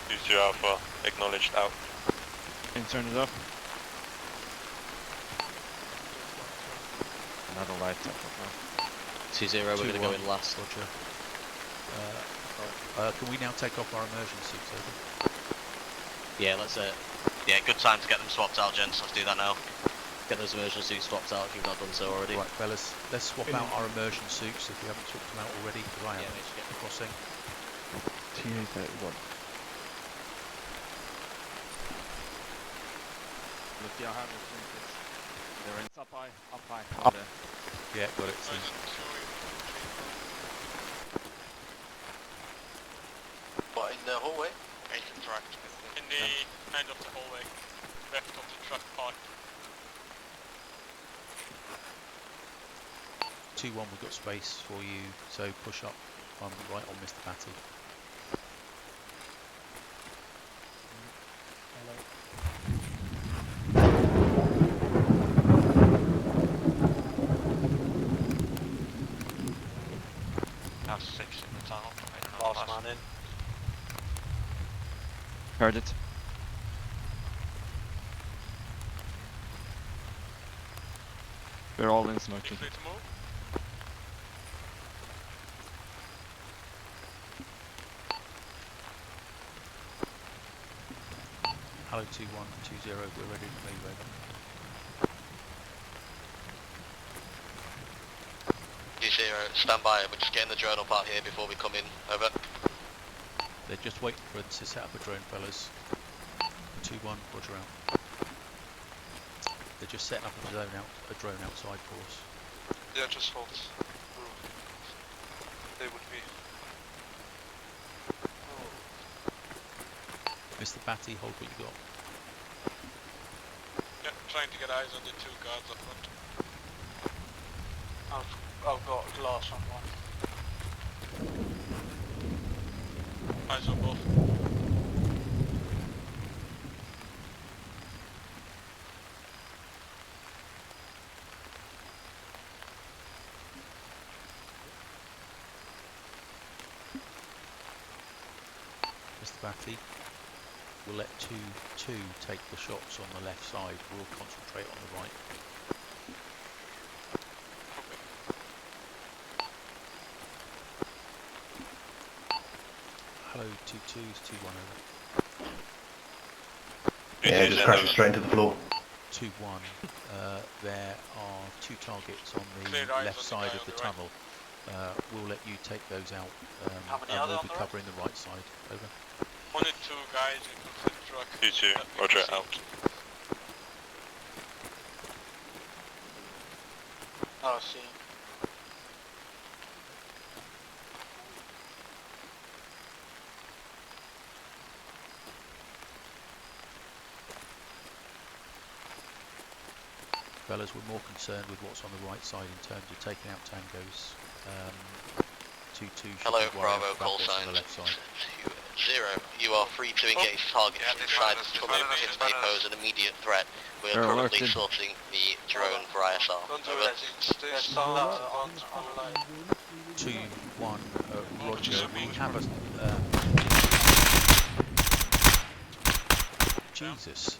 2-2 Alpha, acknowledged out. Can you turn it off? Another light up now. 2-0, we're going to go in last. Roger. Can we now take off our immersion suits, over? Yeah, let's yeah, good time to get them swapped out, gents. Let's do that now. get those immersion suits swapped out if you've not done so already. Right, fellas, let's swap out our immersion suits if we haven't swapped them out already, because I haven't. Get the crossing. TA31. Look, yeah, I have it. They're in up high, up high. Up. Yeah, got it. What, in the hallway? In the end of the hallway, left of the truck park. 2-1, we've got space for you, so push up. I'm right on Mr. Batty. That's 6 in the tunnel. Last man in. Heard it. We're all in smoking. Free to move. Hello 2120, we're ready to move over. Stand by, we're just getting the drone up out here before we come in, over. They're just waiting for us to set up a drone, fellas. 2-1, roger out. They're just setting up a drone outside for us. Yeah, just hold. They would be. Mr. Batty, hold what you got. Yeah, trying to get eyes on the 2 guards up front. I've got glass on one. Eyes on both. Mr. Batty, we'll let 2-2 take the shots on the left side. We'll concentrate on the right. Hello 2-2, 2-1 over. Yeah, just crashing straight into the floor. 2-1. There are 2 targets on the Clear eyes left on the side guy of on the the right. tunnel. We'll let you take those out, How many and are there we'll on be the covering the right side. Over. Only 2 guys in the truck. 2-2, roger, out. Oh, I see. Fellas, we're more concerned with what's on the right side in terms of taking out tangos. 2-2 should Hello, be worried Bravo, about call what's on sign. the left side. 0, you are free to engage targets inside the tunnel if they pose an immediate threat. We are currently sorting the drone for ISR. Don't do Over. that. There's some on the line. 2-1, Roger. We have a... Jesus.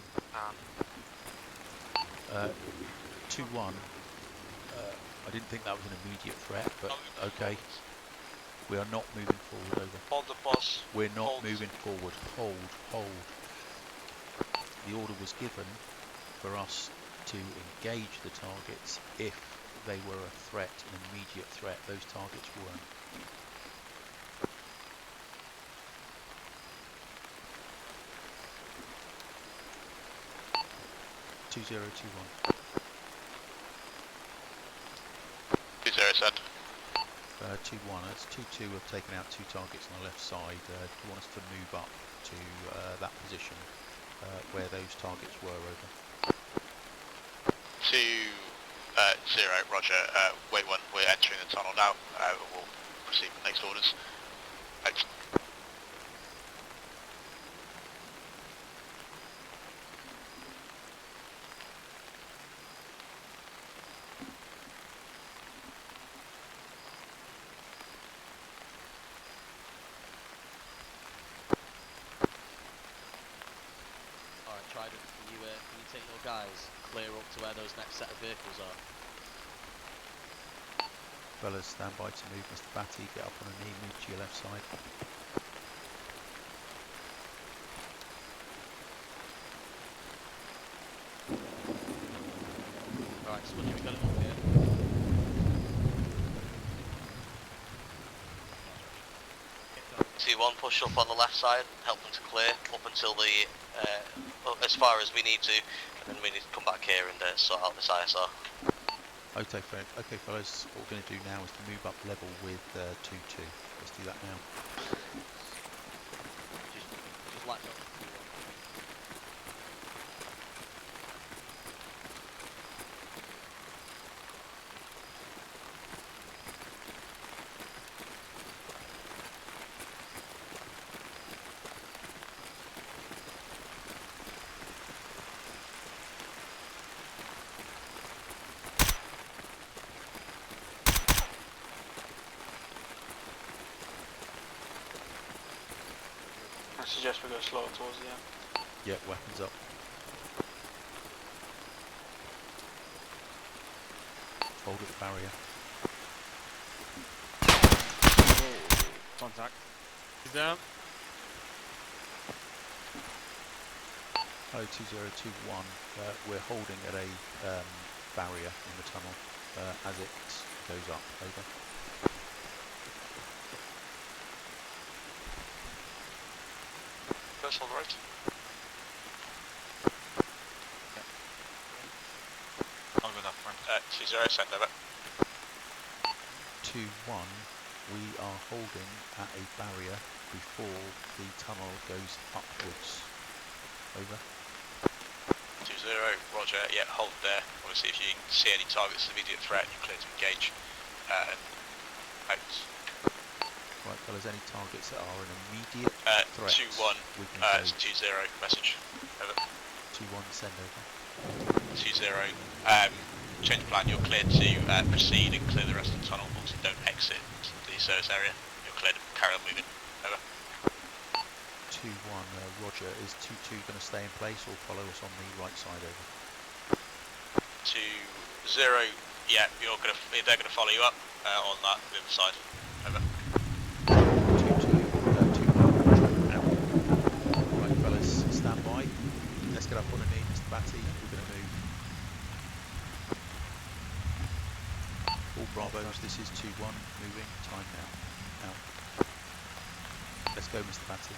2-1. I didn't think that was an immediate threat, but okay. We are not moving forward, over. Hold the boss. We're not Hold. moving forward. Hold. The order was given for us to engage the targets if they were a threat, an immediate threat. Those targets weren't. Two 0 2-1. 2-0 said. 2-1. That's 2-2. We've taken out 2 targets on the left side. Do you want us to move up to that position where those targets were, over? 2-0, roger. Wait 1, we're entering the tunnel now. We'll proceed with next orders. Thanks. Trident, can you take your guys clear up to where those next set of vehicles are? Fellas, stand by to move. Mr. Batty, get up on a knee, move to your left side. Alright, so we got it up here. T1 push up on the left side, help them to clear up until the as far as we need to, and then we need to come back here and sort out this ISR. Okay, fellas, what we're going to do now is to move up level with 2-2. Let's do that now. Just latch on. I suggest we go slower towards the end. Yeah, weapons up. Hold at the barrier. Contact. He's down. Hello, 2021. We're holding at a barrier in the tunnel as it goes up. Over. Vessel right. I'll go that front. 2-0, send over. 2-1, we are holding at a barrier before the tunnel goes upwards. Over. 2-0, roger, yeah, hold there. Obviously if you see any targets of immediate threat, you're clear to engage. Out. Right, fellas, any targets that are an immediate threat? 2-1, it's 2-0, message. Over. 2-1, send over. 2-0, change plan, you're cleared to proceed and clear the rest of the tunnel. Obviously don't exit the service area, you're cleared to carry on moving. Over. 2-1, roger, is 2-2 going to stay in place or follow us on the right side? Over. 2-0, yeah, they're going to follow you up on that, the other side. Over. 2-2, out. Right, fellas, stand by. Let's get up on a knee, Mr. Batty. We're going to move. All Bravos, this is 2-1, moving, time now. Out. Let's go, Mr. Batty.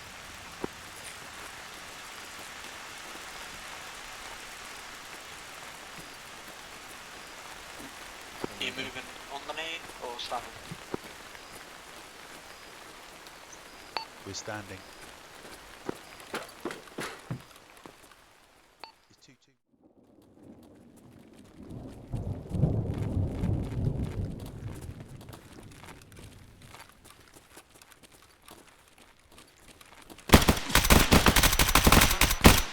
Are you moving on the knee or standing? We're standing. It's 2-2.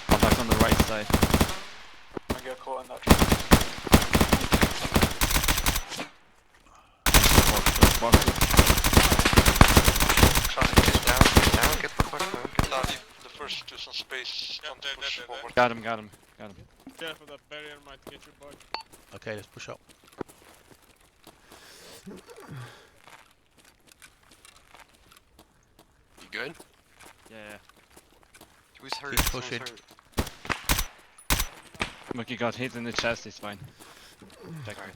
Contact on the right side. I get caught in that trap. Get the first to some space. Push forward. Got him. Careful, that barrier might get your body. Okay, let's push up. You good? Yeah. Who's hurt? Keep pushing. Look, he got hit in the chest, he's fine. Check it.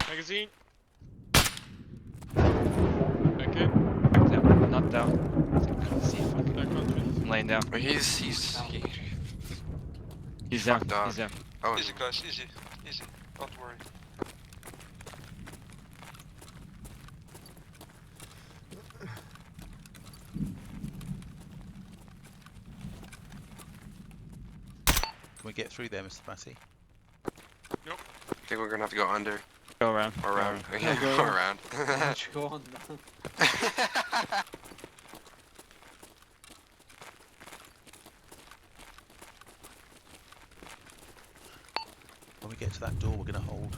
Magazine. Okay. Down. Not down. I can't see fucking. I'm laying down. He's down. down. He's down. Oh, Easy guys, easy. Don't worry. Can we get through there, Mr. Batty? Nope. I think we're gonna have to go under. Go around. Or around. Yeah, Go around. Go on. When we get to that door, we're going to hold.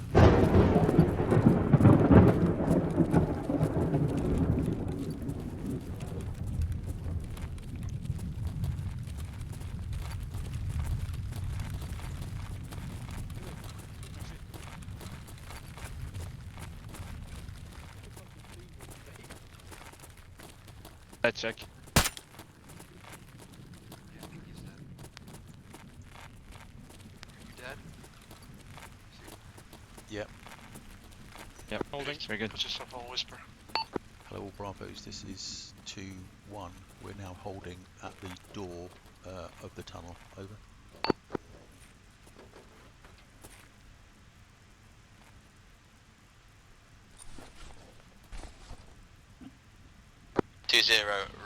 Let's check. Dead? Yep. Yep. Holding. Very good. Put yourself on whisper. Hello, all Bravos. This is 2-1. We're now holding at the door of the tunnel. Over.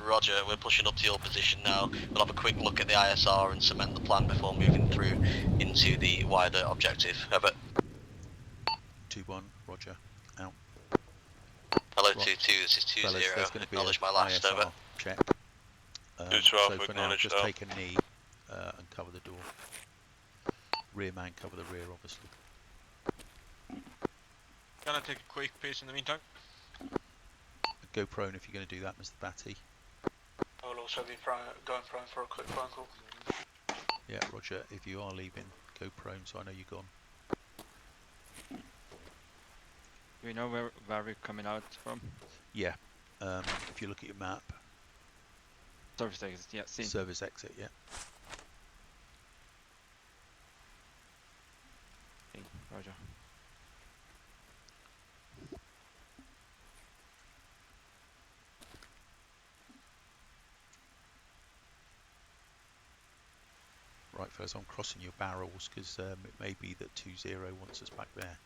Roger, we're pushing up to your position now. We'll have a quick look at the ISR and cement the plan before moving through into the wider objective. Over. 2-1, Roger. Out. Hello, Right. 2-2, this is 2-0. Fellas, there's going to be Acknowledge a my last, ISR over. check. 2-12, So for now, acknowledge just out. take a knee and cover the door. Rear man cover the rear, obviously. Gonna take a quick piece in the meantime. Go prone if you're going to do that, Mr. Batty. I will also be going prone for a quick phone call. Yeah, Roger. If you are leaving, go prone so I know you're gone. Do we know where we're coming out from? Yeah. If you look at your map. Service exit, yeah, see. Service exit, yeah. Okay, Roger. Right, fellas, I'm crossing your barrels because it may be that 2-0 wants us back there.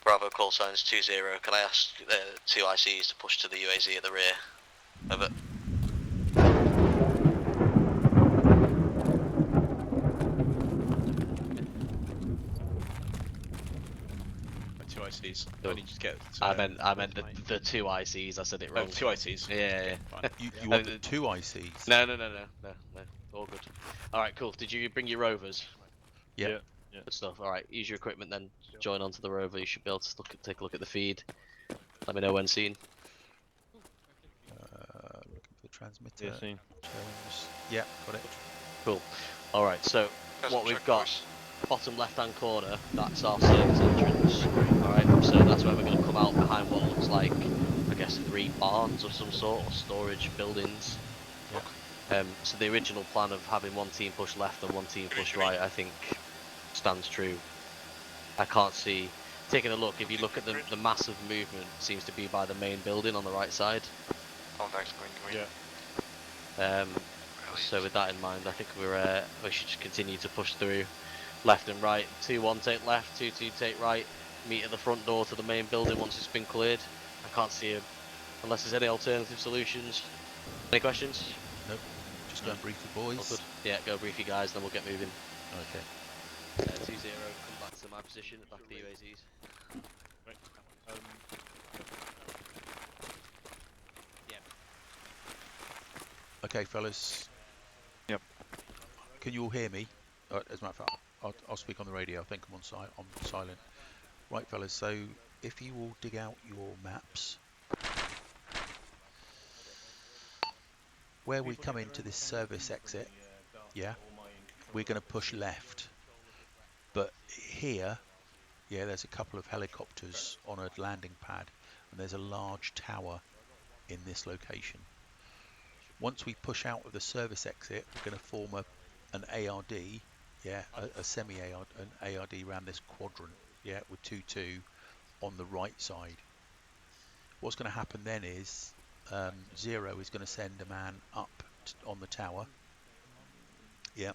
Bravo, call signs 2-0. Can I ask the 2 ICs to push to the UAZ at the rear? Over. 2 ICs. I need to get. I meant the 2 ICs. I said it wrong. Oh, 2 ICs. Yeah. You want the 2 ICs? No. All good. All right, cool. Did you bring your rovers? Yeah. Good stuff. All right, use your equipment then. Join onto the rover. You should be able to take a look at the feed. Let me know when seen. Looking for the transmitter. Yeah, seen. Yeah, got it. Cool. All right. So what we've got, bottom left-hand corner, that's our service entrance. All right. So that's where we're going to come out behind what looks like, I guess, 3 barns of some sort, or storage buildings. So the original plan of having one team push left and one team push right, I think, stands true. I can't see. Taking a look, if you look at the massive movement, seems to be by the main building on the right side. Contacts going green. So with that in mind, I think we should just continue to push through, left and right. 2-1 take left, 2-2 take right. Meet at the front door to the main building once it's been cleared. I can't see unless there's any alternative solutions. Any questions? Nope. Just go and brief the boys. All good. Yeah, go brief you guys, then we'll get moving. Okay. 2-0, come back to my position at the back of the UAZs. Right. Okay, fellas. Yep. Can you all hear me? As a matter of fact, I'll speak on the radio. I think I'm on silent. Right, fellas. So if you all dig out your maps, where we come into this service exit, yeah, we're going to push left. But here, yeah, there's a couple of helicopters on a landing pad, and there's a large tower in this location. Once we push out of the service exit, we're going to form an ARD, yeah, a semi-ARD, an ARD around this quadrant, yeah, with 2-2 on the right side. What's going to happen then is 0 is going to send a man up on the tower, yeah,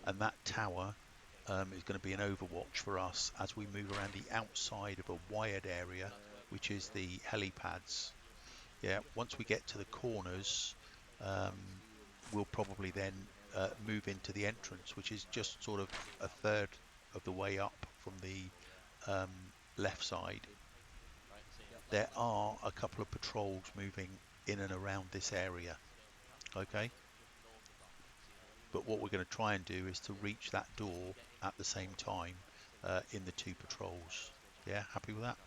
and that tower is going to be an overwatch for us as we move around the outside of a wired area, which is the helipads. Yeah, once we get to the corners, we'll probably then move into the entrance, which is just sort of a third of the way up from the left side. There are a couple of patrols moving in and around this area, okay? But what we're going to try and do is to reach that door at the same time in the 2 patrols. Yeah, happy with that?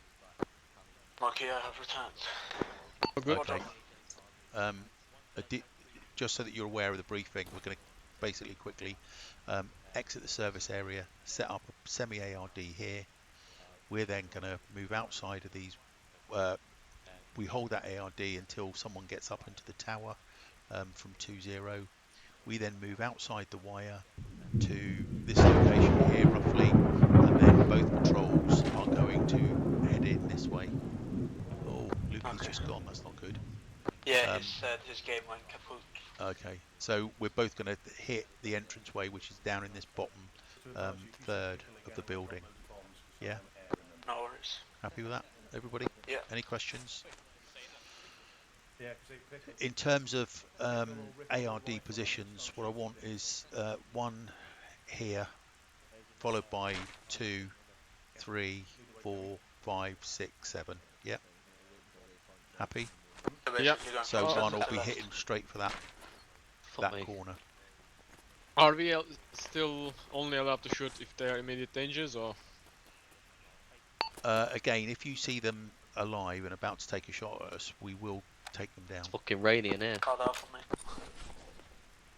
Marky, I have returned. Okay. Just so that you're aware of the briefing, we're going to basically quickly exit the service area, set up a semi-ARD here. We're then going to move outside of these we hold that ARD until someone gets up into the tower from 2-0. We then move outside the wire to this location here roughly, and then both patrols are going to head in this way. Oh, Lukey's just gone, that's not good. Yeah, his game went kaput. Okay, so we're both going to hit the entranceway, which is down in this bottom third of the building. Yeah? No worries. Happy with that, everybody? Yeah. Any questions? In terms of ARD positions, what I want is 1 here, followed by 2, 3, 4, 5, 6, 7. Yeah? Happy? Yeah. So one will be hitting straight for that corner. Are we still only allowed to shoot if they are immediate dangers, or? Again, if you see them alive and about to take a shot at us, we will take them down. It's fucking rainy in here. Called out for me.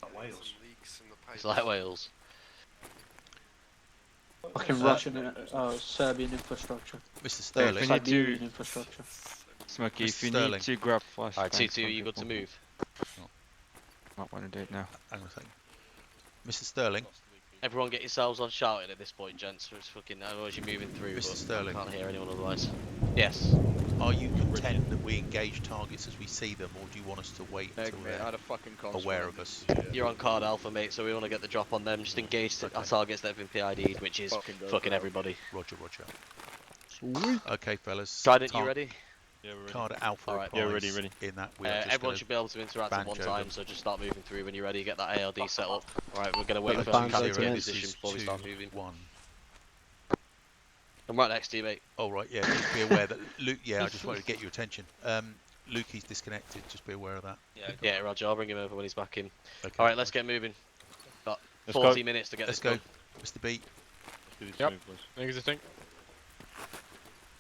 Like Wales. It's like Wales. Fucking Russian, Serbian infrastructure. Mr. Sterling. Siberian infrastructure. Smokey, if you Sterling. need to grab flash. Alright, 2-2, you got to move. Might want to do it now. Hang on a second. Mr. Sterling. Everyone get yourselves on shouting at this point, gents. It's fucking, otherwise you're moving through. Mr. But Sterling. I can't hear anyone otherwise. Yes. Are you content that we engage targets as we see them, or do you want us to wait until they're aware of us? You're on card alpha, mate, so we want to get the drop on them. Just engage our targets that have been PID'd, which is fucking everybody. Roger, roger. Sweet. Okay, fellas. Trident, you ready? Yeah, we're ready. Card Alpha. Alright. Yeah, ready. In that we everyone should be able to interact at one banjo time, them. so just start moving through when you're ready. Get that ARD set up. Alright, we're going to wait for Banjo some to get in this position is before we start moving. 2-1. I'm right next to you, mate. Oh, right, yeah, just be aware that Luke, yeah, I just wanted to get your attention. Lukey's disconnected, just be aware of that. Yeah, Roger, I'll bring him over when he's back in. Okay. Alright, let's get moving. Got Let's 40 go. minutes to get Let's this go, done. Mr. B. Yep. Exiting.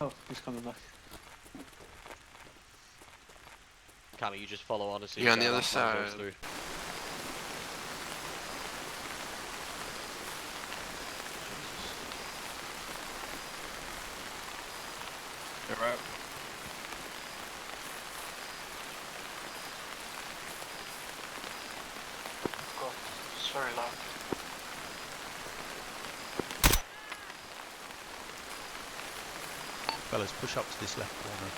Oh, he's coming back. Cammy, you just follow on as soon You're as on the that other plan goes side. through. You're out. God, it's very loud. Fellas, push up to this left corner.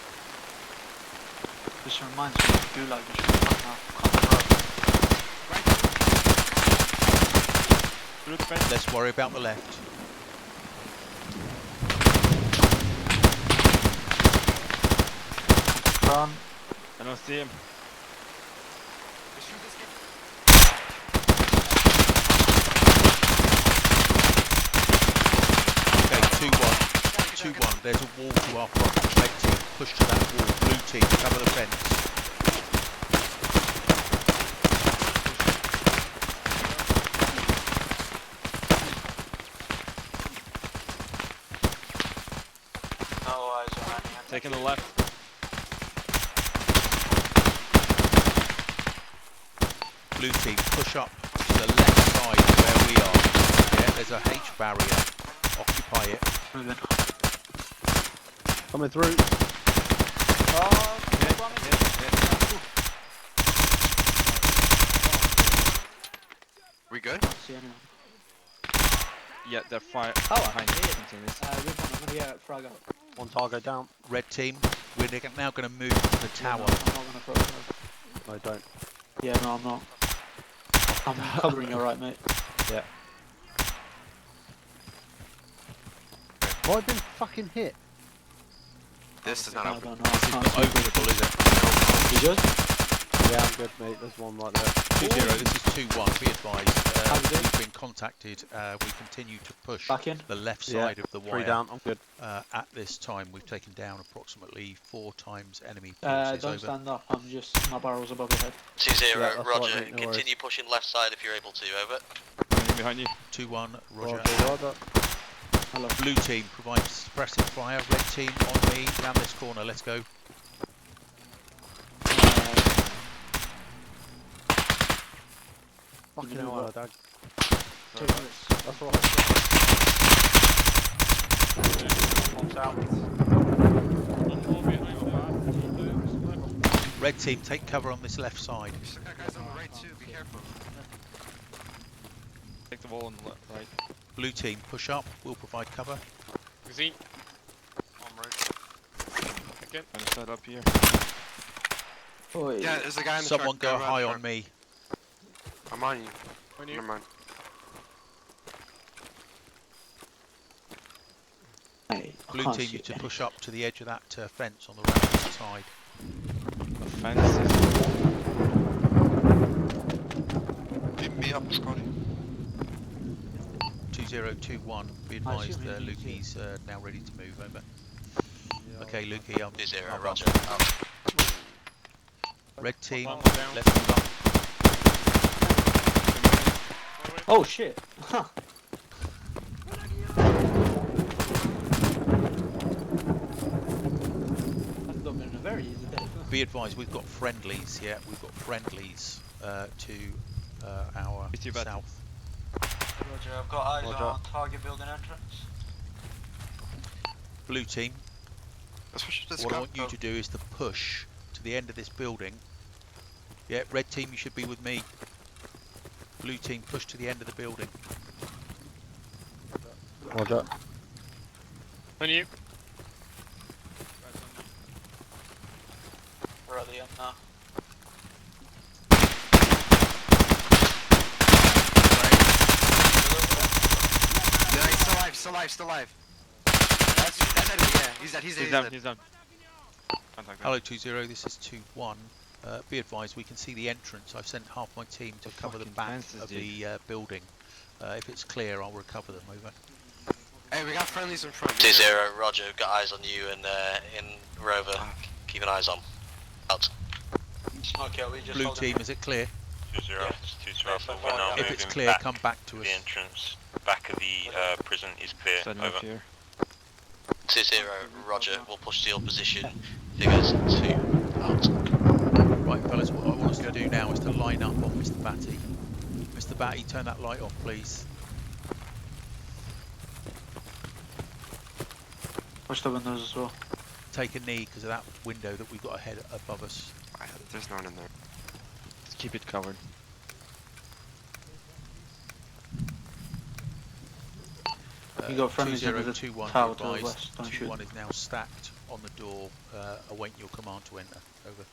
This reminds me of Gulag, you should find out. Let's worry about the left. Run. I don't see him. Okay, 2-1. 2-1. There's a wall to our front. Red team, push to that wall. Blue team, cover the fence. No eyes on any. Taking the left. Blue team, push up to the left side of where we are. Yeah, there's a H barrier. Occupy it. Moving. Coming through. We good? See anyone? Yeah, they're fire behind you. I'm gonna get frag out. One target down. Red team, we're now going to move to the tower. I'm not gonna throw it. No, don't. Yeah, no, I'm not. I'm covering you right, mate. Yeah. Have I been fucking hit? This is I not don't open. know. I can't see. Openable, is it? You good? Yeah, I'm good, mate. There's one right there. 2-0, this is 2-1, be advised. How's it? We've been contacted. We continue to push Back in? the left Yeah, side of the 3 wire. down. I'm good. At this time, we've taken down approximately 4 times enemy Don't forces over. stand up. I'm just, my barrel's above your head. 2-0, Yeah, that's Roger. right, mate, no Continue pushing left side if you're able to, over. Behind you. 2-1, Roger. Roger. Hello. Blue team provides suppressive fire. Red team on me down this corner. Let's go. Fucking You know hell, what? Dag. Take this. That's right. One's out. One more behind the bar. Red team, take cover on this left side. Guys on the right too, be careful. Take the wall on the right. Blue team, push up. We'll provide cover. Green. I'm right. Okay. I'm gonna set up here. Yeah, there's a guy in the Someone truck. go high on me. I'm on you. On you. Never mind. Blue team, you to push up to the edge of that fence on the right side. The fence is... Leave me up, Scotty. 2021, be advised, Lukey's now ready to move, over. Okay, Lukey, 20, up. roger. Out. Red team, One down. left move up. Oh shit! That's not been a very easy day. Be advised, we've got friendlies, yeah, we've got friendlies to our south. Roger, I've got eyes on target building entrance. Blue team, what I want you to do is to push to the end of this building. Yeah, red team, you should be with me. Blue team, push to the end of the building. Roger. On you. We're at the end now. Yeah, he's still alive. That's enemy, yeah. He's down. Contact Hello 20, this is 21. Be advised, we can see the entrance. I've sent half my team to cover the back of the building. If it's clear, I'll recover them, over. Hey, we got friendlies in front. 20, roger. Got eyes on you and in Rover. Keeping eyes on. Out. Okay, we just Blue team, is it clear? 20, 20 Alpha, we're now If it's moving clear, back come back to to us. the entrance. Back of the prison is clear, Setting up over. here. 20, roger. We'll push to your position. Figures 2, out. Right, fellas, what I want us to do now is to line up on Mr. Batty. Mr. Batty, turn that light off, please. push the windows as well. Take a knee because of that window that we've got ahead above us. There's no one in there. Let's keep it covered. You got friendlies in the 2021, tower to the advised. west, don't 21 is now stacked on the door, awaiting your command to enter. Over.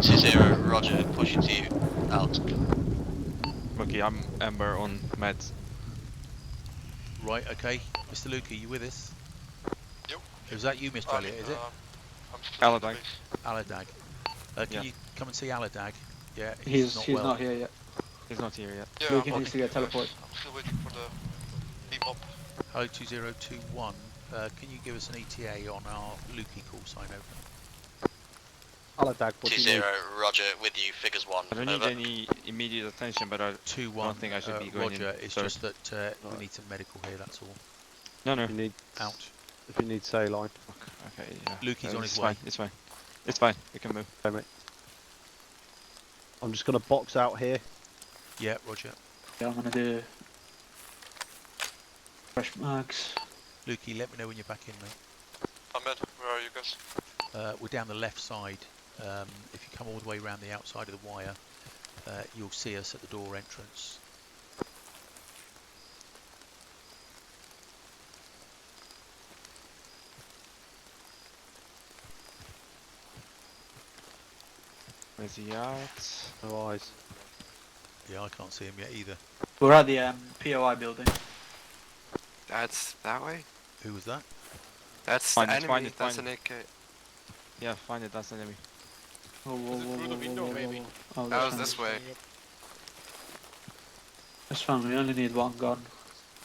20, roger. Pushing to you. Out. Okay, I'm Ember on meds. Right, okay. Mr. Lukey, you with us? Yep. Is that you, Mr. Elliot, is it? Aladag. Aladag. Can you come and see Aladag? Yeah, He's well. not here yet. He's not here yet. Yeah, He needs to get teleported. I'm still waiting for the beam up. Hello 2021, can you give us an ETA on our Lukey call sign, over? Aladag, what do you 20, need? roger. With you. Figures 1. I don't need over. any immediate attention, but I 2-1, don't think I should be going Roger, in it's first. just that we need some medical here, that's all. No. If you need, Out. if you need saline. Okay, yeah. Lukey's on his it's way. Fine. It's fine. It's fine. We can move. Okay, mate. I'm just going to box out here. Yeah, Roger. Yeah, I'm gonna do fresh mags. Lukey, let me know when you're back in, mate. I'm in. Where are you guys? We're down the left side. If you come all the way around the outside of the wire, you'll see us at the door entrance. Where's he at? No eyes. Yeah, I can't see him yet either. We're at the POI building. That's that way? Who was that? That's Find the it, enemy. find it, That's find an AK. Yeah, find it. That's the enemy. Oh, That was this way. That's fine, we only need one gun.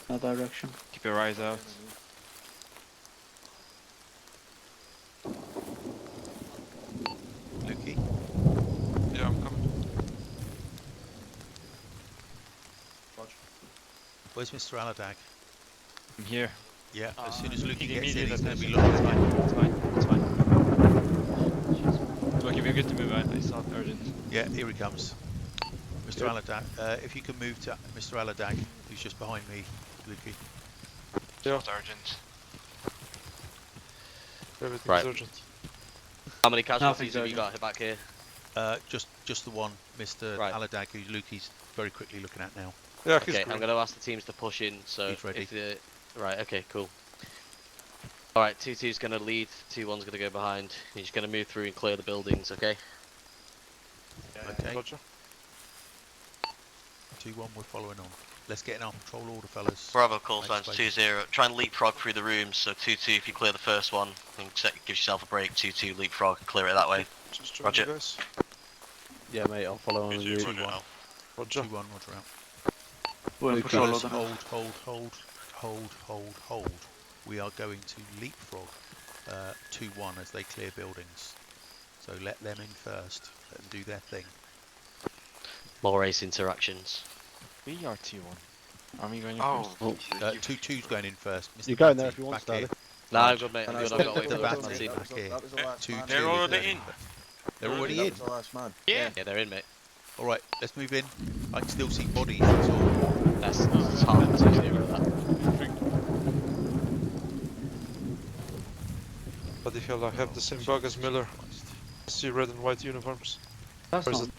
That direction. Keep your eyes out. Lukey? Yeah, I'm coming. Where's Mr. Aladag? I'm here. Yeah, as soon as Lukey Give gets in, immediate he's going to be attention. looking at It's me. fine. It's fine. Look, if you're good to move, I saw it urgent. Yeah, here he comes. Mr. Aladag, if you can move to Mr. Aladag, who's just behind me, Lukey. Yeah. It's urgent. Right. Urgent. How many casualties Nothing, have you got back here? Just the one, Mr. Right. Aladag, who Lukey's very quickly looking at now. Yeah, Okay, I'm going to ask the teams to push in. So He's ready. if the right, okay, cool. All right, 2-2's going to lead. 2-1's going to go behind. You're just going to move through and clear the buildings, okay? Okay. Roger. 2-1, we're following on. Let's get in our patrol order, fellas. Bravo call Make signs space. 2-0. Try and leapfrog through the rooms. So 2-2 if you clear the first one, and give yourself a break. 2-2 leapfrog, clear it that way. Just join Roger. you guys. Yeah, mate, I'll follow on with you. 2-1. Roger. 2-1, Roger out. We're in patrol Fellas, order. hold. We are going to leapfrog 2-1 as they clear buildings. So let them in first. Let them do their thing. More race interactions. We are T1. Army going in Oh, first. 2-2's going in first. Mr. You're going Batty, there if you want, back here. No, I'm good, mate. I'm Mr. good. I've got to wait Mr. for the Batty, team. back here. 2-2. They're already in. They're already in. Yeah. Yeah, they're in, mate. All right, let's move in. I can still see bodies. That's all. That's hard to do that. Bloody hell, I have the same bug as Miller. I see red and white uniforms. That's Where's not...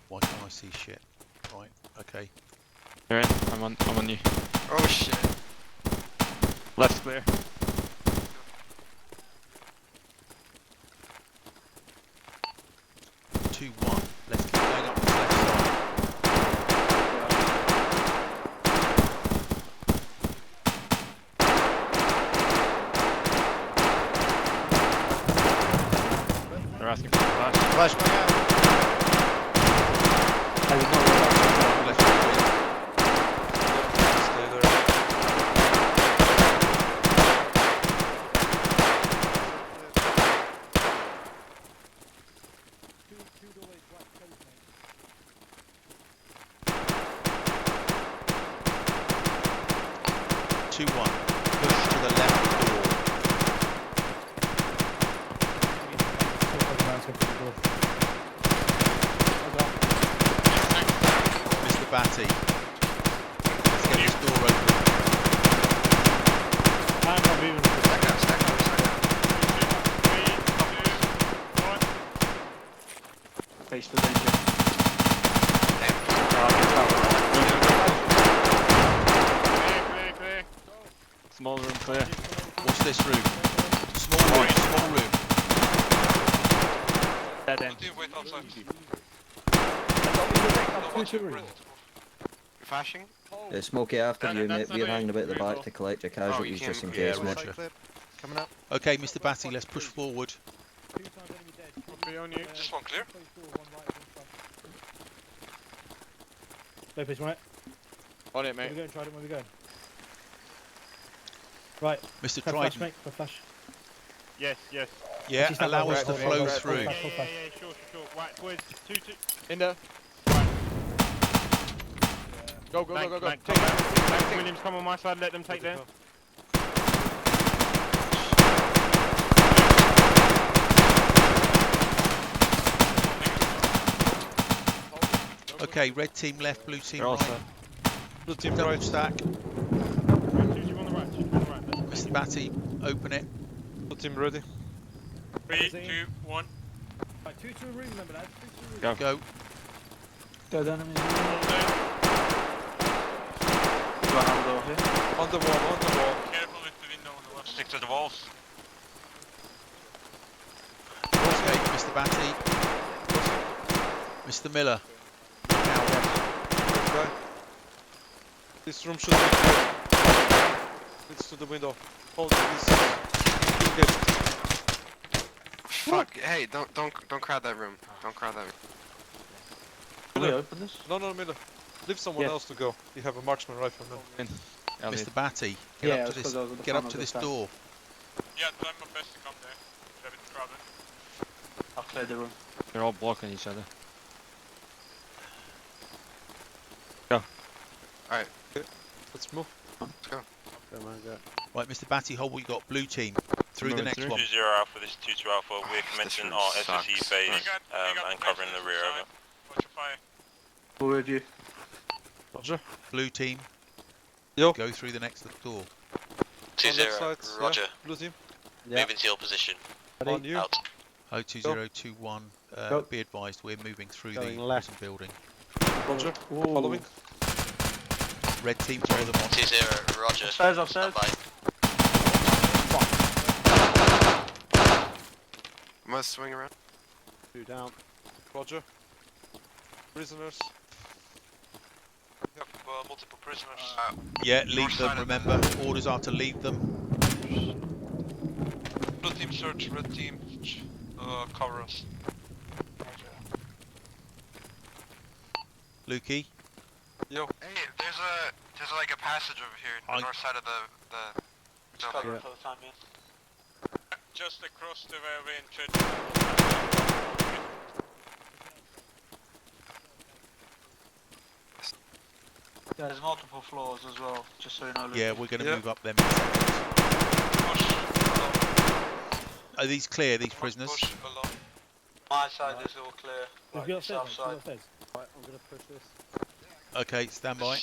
Why can't I see shit? Right, okay. You're in. I'm on you. oh shit. Left clear. Two, 1. Let's keep going up the left side. They're asking for a flash. Flashbang out. Left side. Stay there. Two, 1. Push to the left door. Mr. Batty. Let's get this door open. I'm not moving. Stack up, stack up, stack up. Face the danger. Clear. Small room clear. What's this room? Small room, small room. Dead end. Wait outside. Flashing? Smokey, after you, mate. We're hanging about the back to collect your casualties just in case, mate. Coming up. Okay, Mr. Batty, let's push forward. Just one clear. Lopez, right? On it, Where mate. we going, Trident? Where we going? Right. Mr. Have flash, Trident. mate. Have flash. Yes. Yeah, Actually, allow stand us to right, flow right, through. right, right. Sure. Right, boys. 2-2. In there. Go. Take Williams, come on my side. Let them take there. Okay, red team left, blue team They're all right. set. Blue team Double right. stack. 2-2 on the right. Mr. Batty, open it. Blue team ready. 3, 2, 1. Right, 2 to a room, remember that. 2 to a room. Go. Go down a minute. On the wall. Careful with the window on the left. Stick to the walls. Okay, Mr. Batty. Mr. Miller. Guy. This room should be clear. It's to the window. Hold this. Good. Fuck, hey, don't crowd that room. Don't crowd that room. Can we open this? No, Miller. Leave someone else to go. You have a marksman rifleman. Mr. Batty, Yeah, get up to it's 'cause I was at the get front up to of this the door. Yeah, try my best to come there. Have it crowded. I'll clear the room. They're all blocking each other. Alright, Let's move. let's go. Right, Mr. Batty, hold what you got. Blue team. Through the Moving next through. one. 2-0 Alpha, this is 2-2 Alpha. We're commencing room our sucks. SSE phase and covering the rear of it. Watch your fire. We're with you. Roger. Blue team. Yo. Go through the next door. On left 2-0, side, Roger. Yeah. Blue team. Moving to your position. On you. Out. 02021, Go. be advised, we're moving through Going the left. prison building. Roger. Following. Red team, throw them on. 20, Roger. Upstairs, upstairs. Stand Must swing around. 2 down. Roger. Prisoners. We have multiple prisoners. Yeah, leave them, remember, orders are to leave them. Blue team search, red team cover us. Lukey, Yo. Hey, there's like a passage over here, the north side of the Cover Yeah. for the time being. Just across the where we entered. There's multiple floors as well, just so you know. yeah, we're going to Yeah. move up them. Push below. Are these clear, these prisoners? Push below. My side is all clear. We've Like got the south upstairs, side. upstairs. Right, I'm gonna push this. Okay, stand by.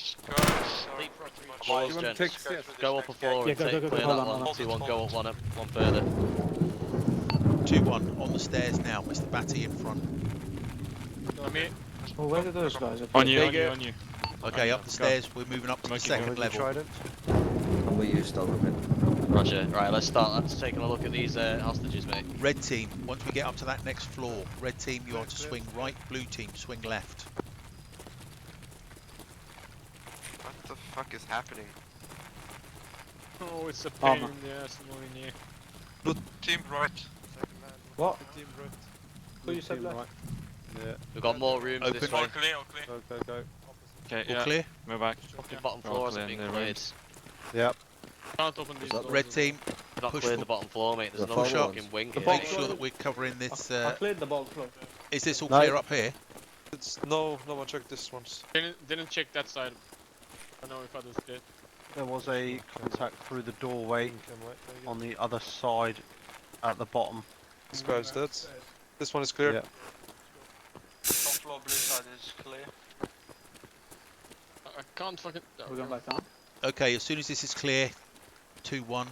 Boys, wanna gents, take steps? go up a floor Yeah, and go, take go, go, clear hold that on, one. hold on. 2-1, go up one further. 2-1, on the stairs now, Mr. Batty in front. I'm here. Well, where are those guys? On you, on you, on you. Okay, up the stairs, we're moving up to the Okay, second Have you tried level. it? I'm with you still, mate. Roger. Right, let's start. Let's taking a look at these hostages, mate. Red team, once we get up to that next floor, red team, you are to swing right, blue team, swing left. What the fuck is happening? Oh, it's a pain Arma. in the ass moving here. Blue team right. What? Team right. Who you said Team left? right. Yeah. We've got more rooms Open. this way. Clear, all clear. Go, go, go. Okay, All yeah. clear? Move back. The bottom All floors clear, have been they're cleared. Yep. Can't open these doors. Red team, We've not Push cleared for- the bottom floor, mate. There's The another follow-ons. fucking wing The here. make bottom mate. sure that we're covering this. I cleared the bulk floor. Is this all No. clear up here? It's no one checked this ones. Didn't check that side. I don't know if others did. There was a contact through the doorway on the other side at the bottom. This guy's dead. This one is clear. Yeah. Top floor blue side is clear. I can't fucking. We're going back down. Okay, as soon as this is clear, 2-1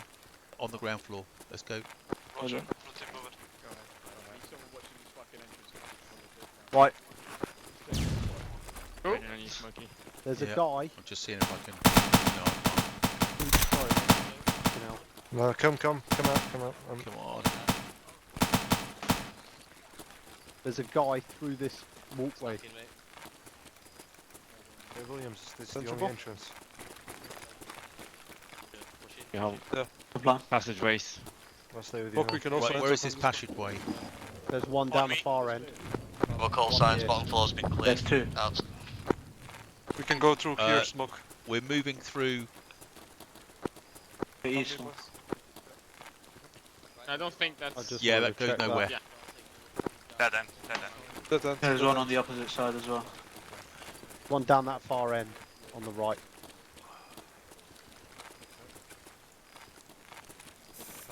on the ground floor. Let's go. Roger. Okay. Blue team move it. Right, Waiting on you, Smokey. there's Yeah. a guy. I'm just seeing if I can. No, No, come out. come on. There's a guy through this walkway. Fucking mate. Hey, Williams, this is the Sensible. only entrance. You have The plan. passageways. I'll stay with you. Look, we can also Right, enter where is from this passageway? There's one down the far end. We'll call signs, bottom floor's been cleared. There's two. Out. We can go through here, Uh, smoke. We're moving through. The east one. I don't think I that's. just Yeah, wanted that to goes check nowhere. Yeah. Dead end, dead end. Dead end. There's one on the opposite side as well. One down that far end on the right.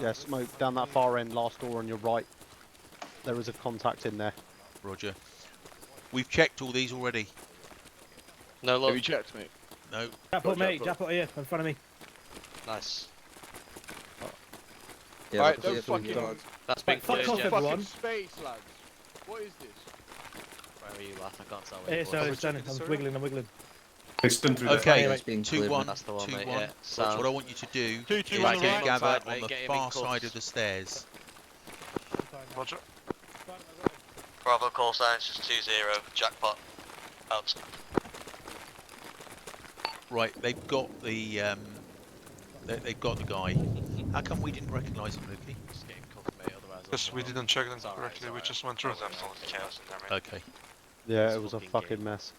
Yeah, smoke down that far end, last door on your right. There is a contact in there. Roger. We've checked all these already. No, look. Have you checked, mate? No. Jackpot, mate. Jackpot here, in front of me. Nice. Yeah, Right, we're don't clear. fucking. That's been Right, fuck cleared, off, Jeff. everyone. space, lads. What is this? Where are you, lad? I can't tell where Here, you're so going. it's done. I'm wiggling, I'm wiggling. It's done through there. Okay, It's been cleared, 2-1. mate. That's the one, mate. 2-1. Yeah. Sound. What I want you to do 2-2 is on the get right. gather Side, on mate, the get him in far cuffs. side of the stairs. Roger. Bravo call signs, just 2-0. Jackpot. Out. Right, they've got the they've got the guy. How come we didn't recognise him, Lukey? Just get him covered, mate, otherwise I'll- Because we didn't check them It's alright, correctly, it's we alright. just went through. There's absolute chaos in there, mate. Okay. Yeah, It's it was a fucking fucking game. mess.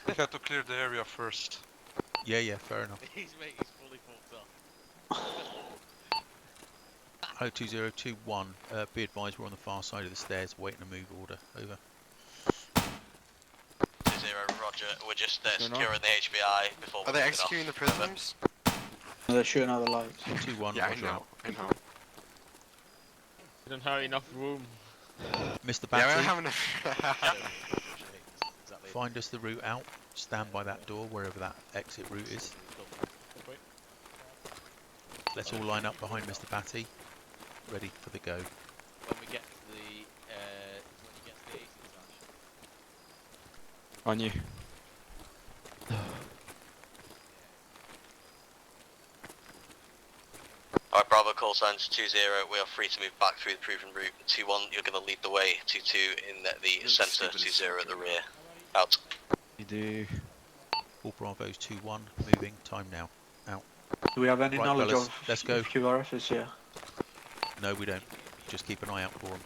We had to clear the area first. Yeah, fair enough. He's fully fucked up. 02021. Be advised, we're on the far side of the stairs, waiting a move order. Over. 2-0, Roger. We're just securing the HBI before Are we're they moving executing the off. Remember. prisoners? They're shooting other lights. 2-1. Yeah, I Roger know, out. I know. We don't have enough room. Mr. Yeah, Battery, we're having a... find us the route out. Stand by that door, wherever that exit route is. Let's all line up behind Mr. Batty. ready for the go. When we get to the when you get to the 18th range. On you. Alright, Bravo, call signs 2-0, we are free to move back through the proven route. 2-1, you're going to lead the way. 2-2 in the centre, 2-0 at the rear. Out. You do. All Bravos 2-1, moving, time now. Out. Do we have any Right, knowledge fellas, of let's go. if QRF is here? No, we don't. Just keep an eye out for them.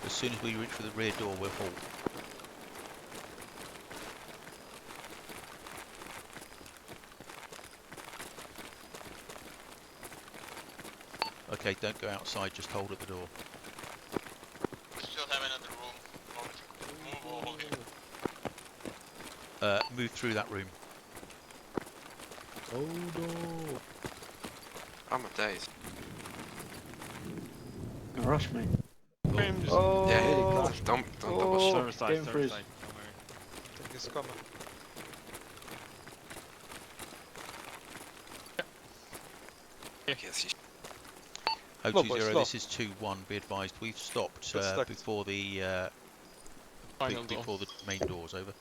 As soon as we reach for the rear door, we'll halt. Okay, don't go outside, just hold at the door. Still have another room. Move or hold it. Move through that room. Oh no. I'm a daze. Don't rush me. Oh. Yeah, don't double shot. Server side, game server freeze. side. Don't worry. I think it's coming. Yes, O20, slow. this is 2-1, be advised, we've stopped before the Final door. before the main doors, over.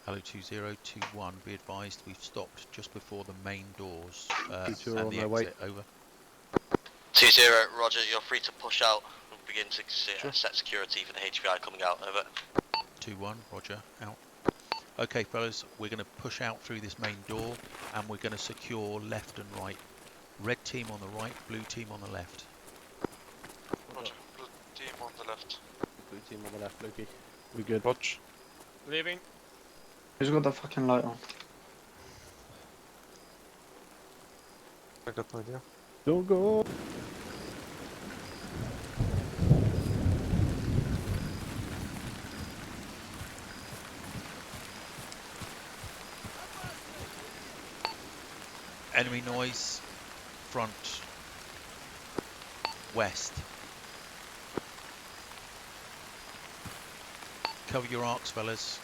Hello 2021, be advised, we've stopped just before the main doors and the exit, over. 2-0, Roger, you're free to push out and begin to set security for the HVI coming out, over. 2-1, roger, out. Okay fellas, we're going to push out through this main door and we're going to secure left and right. Red team on the right, blue team on the left. Roger, blue team on the left. Blue team on the left, Lukey. We good. Watch. Leaving. Who's got the fucking light on? I got no idea. Don't go. Enemy noise, front, west. Cover your arcs, fellas.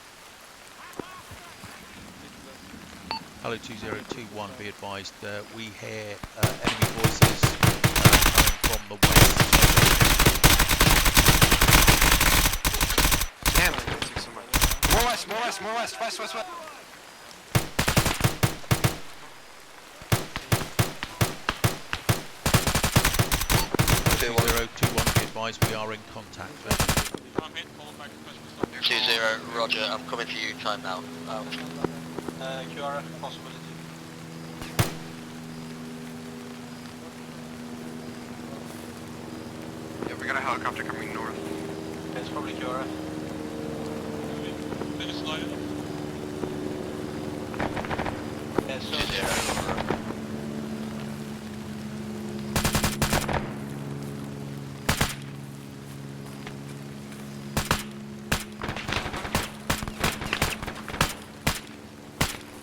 Hello 2021, be advised, we hear enemy voices coming from the west. damn it, it took so much. More west, west. 2021, be advised, we are in contact. 2-0, Roger, I'm coming for you, time now. Out. QRF possibility. Yeah, we got a helicopter coming north. It's probably QRF. Yeah, so 2-0.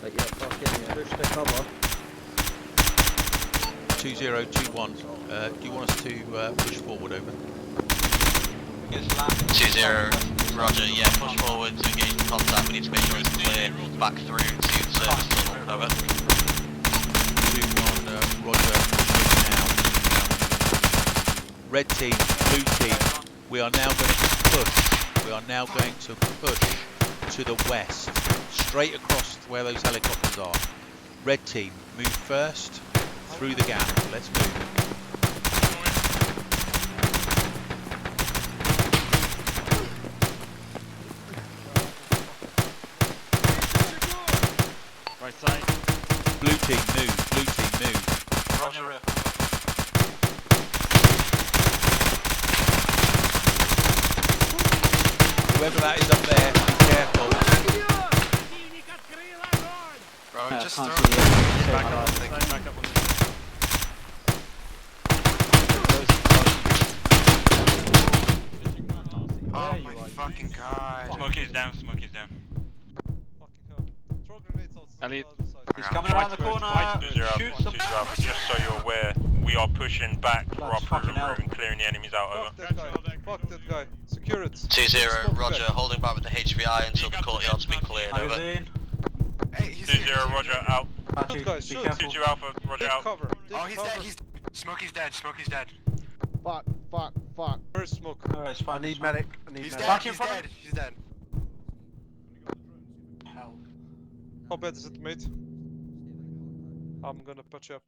Like, yeah, fucking push the cover. 2021, do you want us to push forward, over? 2-0, Roger, yeah, push forward to engage the contact, we need to make sure it's clear, back through to the service tunnel, over. 2-1, roger, now. Red team, blue team, we are now going to push, to the west, straight across where those helicopters are. Red team, move first, through the gap, let's move. Right side. Blue team, move. Roger. Whoever that is up there, be careful. Bro, just can't throw see it. it. Back up. Back up on the Oh my fucking god. Smoke is down. Fucking hell. Throw grenades outside. Elliot. He's coming around the corner. Just so you're aware, We are pushing back for our Lads, fucking proven hell. route and clearing the enemies out. Over. Fuck that guy. Fuck that guy. Secure it. 2-0, Roger. Holding back with the HVI until the courtyard's been cleared. Over. Magazine. Hey, he's 2-0, Roger. Out. Shoot, guys, shoot. 2-2 Alpha. Roger. Take Out. cover. Take Oh, he's cover. dead. Smokey's dead. Smokey's dead. Fuck, fuck, fuck. Where's Smoke? Alright, it's fine. I need medic. I need He's medic. dead. He's dead. He's dead. How bad is it, mate? I'm gonna patch up.